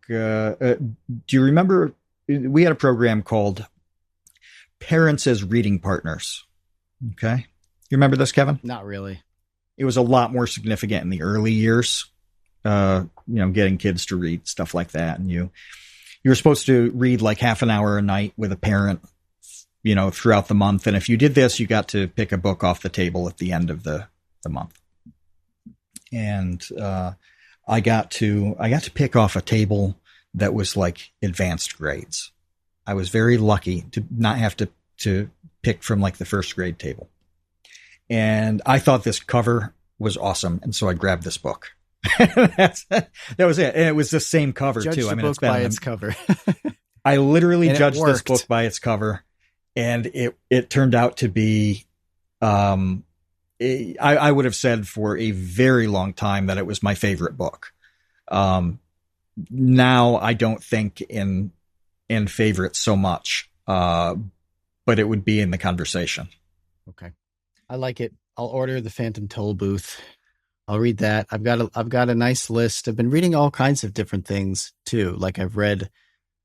S2: Do you remember we had a program called parents as reading partners. Okay. You remember this, Kevin?
S1: Not really.
S2: It was a lot more significant in the early years, getting kids to read, stuff like that. And you were supposed to read like half an hour a night with a parent, throughout the month. And if you did this, you got to pick a book off the table at the end of the month. And I got to pick off a table that was like advanced grades. I was very lucky to not have to pick from like the first grade table. And I thought this cover was awesome. And so I grabbed this book. That was it. And it was the same cover
S1: Judge
S2: too.
S1: The book by its cover.
S2: I literally judged this book by its cover. And it turned out to be, I would have said for a very long time that it was my favorite book. Now I don't think in favorites so much, but it would be in the conversation.
S1: Okay. I like it. I'll order The Phantom Toll Booth. I'll read that. I've got a nice list. I've been reading all kinds of different things too. Like I've read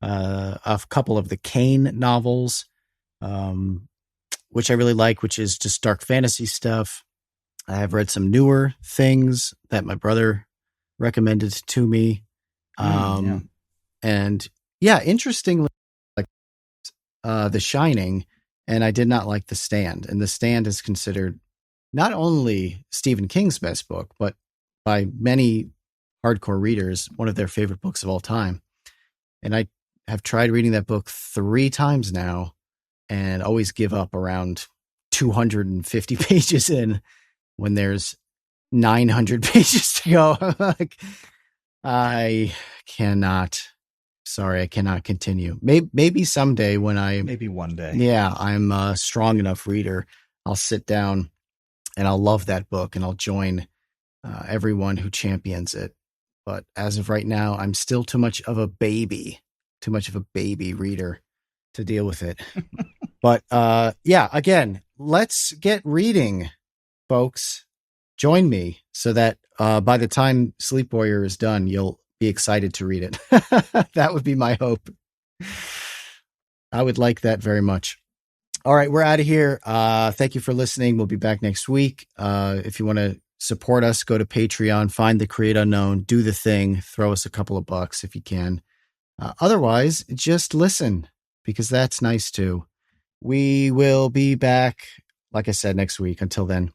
S1: a couple of the Kane novels, which I really like, which is just dark fantasy stuff. I've read some newer things that my brother recommended to me. And yeah, interestingly, like The Shining, and I did not like The Stand. And The Stand is considered not only Stephen King's best book, but by many hardcore readers, one of their favorite books of all time. And I have tried reading that book 3 times now and always give up around 250 pages in when there's 900 pages to go. Like, I cannot continue. Maybe someday
S2: maybe one day.
S1: Yeah, I'm a strong enough reader. I'll sit down and I'll love that book and I'll join everyone who champions it. But as of right now, I'm still too much of a baby reader to deal with it. But again, let's get reading, folks. Join me so that by the time Sleep Warrior is done, you'll be excited to read it. That would be my hope. I would like that very much. All right, we're out of here. Thank you for listening. We'll be back next week. If you want to support us, go to Patreon, find the Create Unknown, do the thing, throw us a couple of bucks if you can. Otherwise, just listen, because that's nice too. We will be back, like I said, next week. Until then,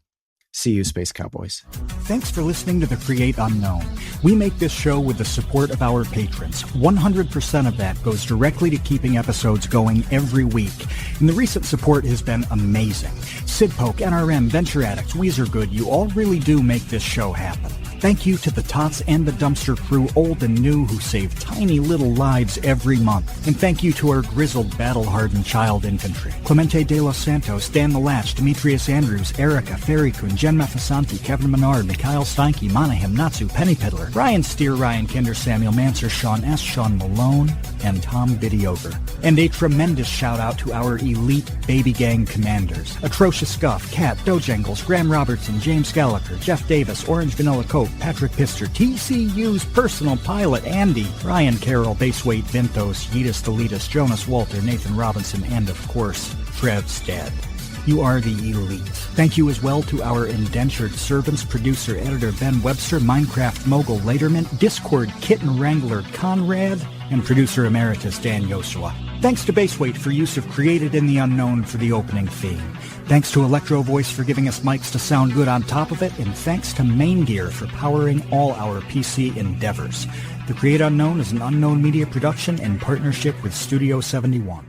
S1: see you, Space Cowboys.
S3: Thanks for listening to The Create Unknown. We make this show with the support of our patrons. 100% of that goes directly to keeping episodes going every week. And the recent support has been amazing. Sidpoke, NRM, Venture Addicts, Weezer Good, you all really do make this show happen. Thank you to the Tots and the Dumpster crew, old and new, who save tiny little lives every month. And thank you to our grizzled, battle-hardened child infantry. Clemente de los Santos, Dan the Latch, Demetrius Andrews, Erica, Ferrycoon, Jen Mafasanti, Kevin Menard, Mikhail Steinke, Monahim, Natsu, Penny Piddler, Ryan Steer, Ryan Kinder, Samuel Manser, Sean S., Sean Malone, and Tom Bidiover. And a tremendous shout-out to our elite baby gang commanders. Atrocious Scuff, Kat, Dojangles, Graham Robertson, James Gallagher, Jeff Davis, Orange Vanilla Coke, Patrick Pister, TCU's personal pilot, Andy, Ryan Carroll, Baseweight, Ventos, Yeetus Deletus, Jonas Walter, Nathan Robinson, and of course, Trev Stead. You are the elite. Thank you as well to our indentured servants, producer, editor Ben Webster, Minecraft mogul Laterman, Discord kitten wrangler Conrad, and producer emeritus Dan Yoshua. Thanks to Baseweight for use of Created in the Unknown for the opening theme. Thanks to Electro Voice for giving us mics to sound good on top of it, and thanks to Main Gear for powering all our PC endeavors. The Create Unknown is an Unknown Media production in partnership with Studio 71.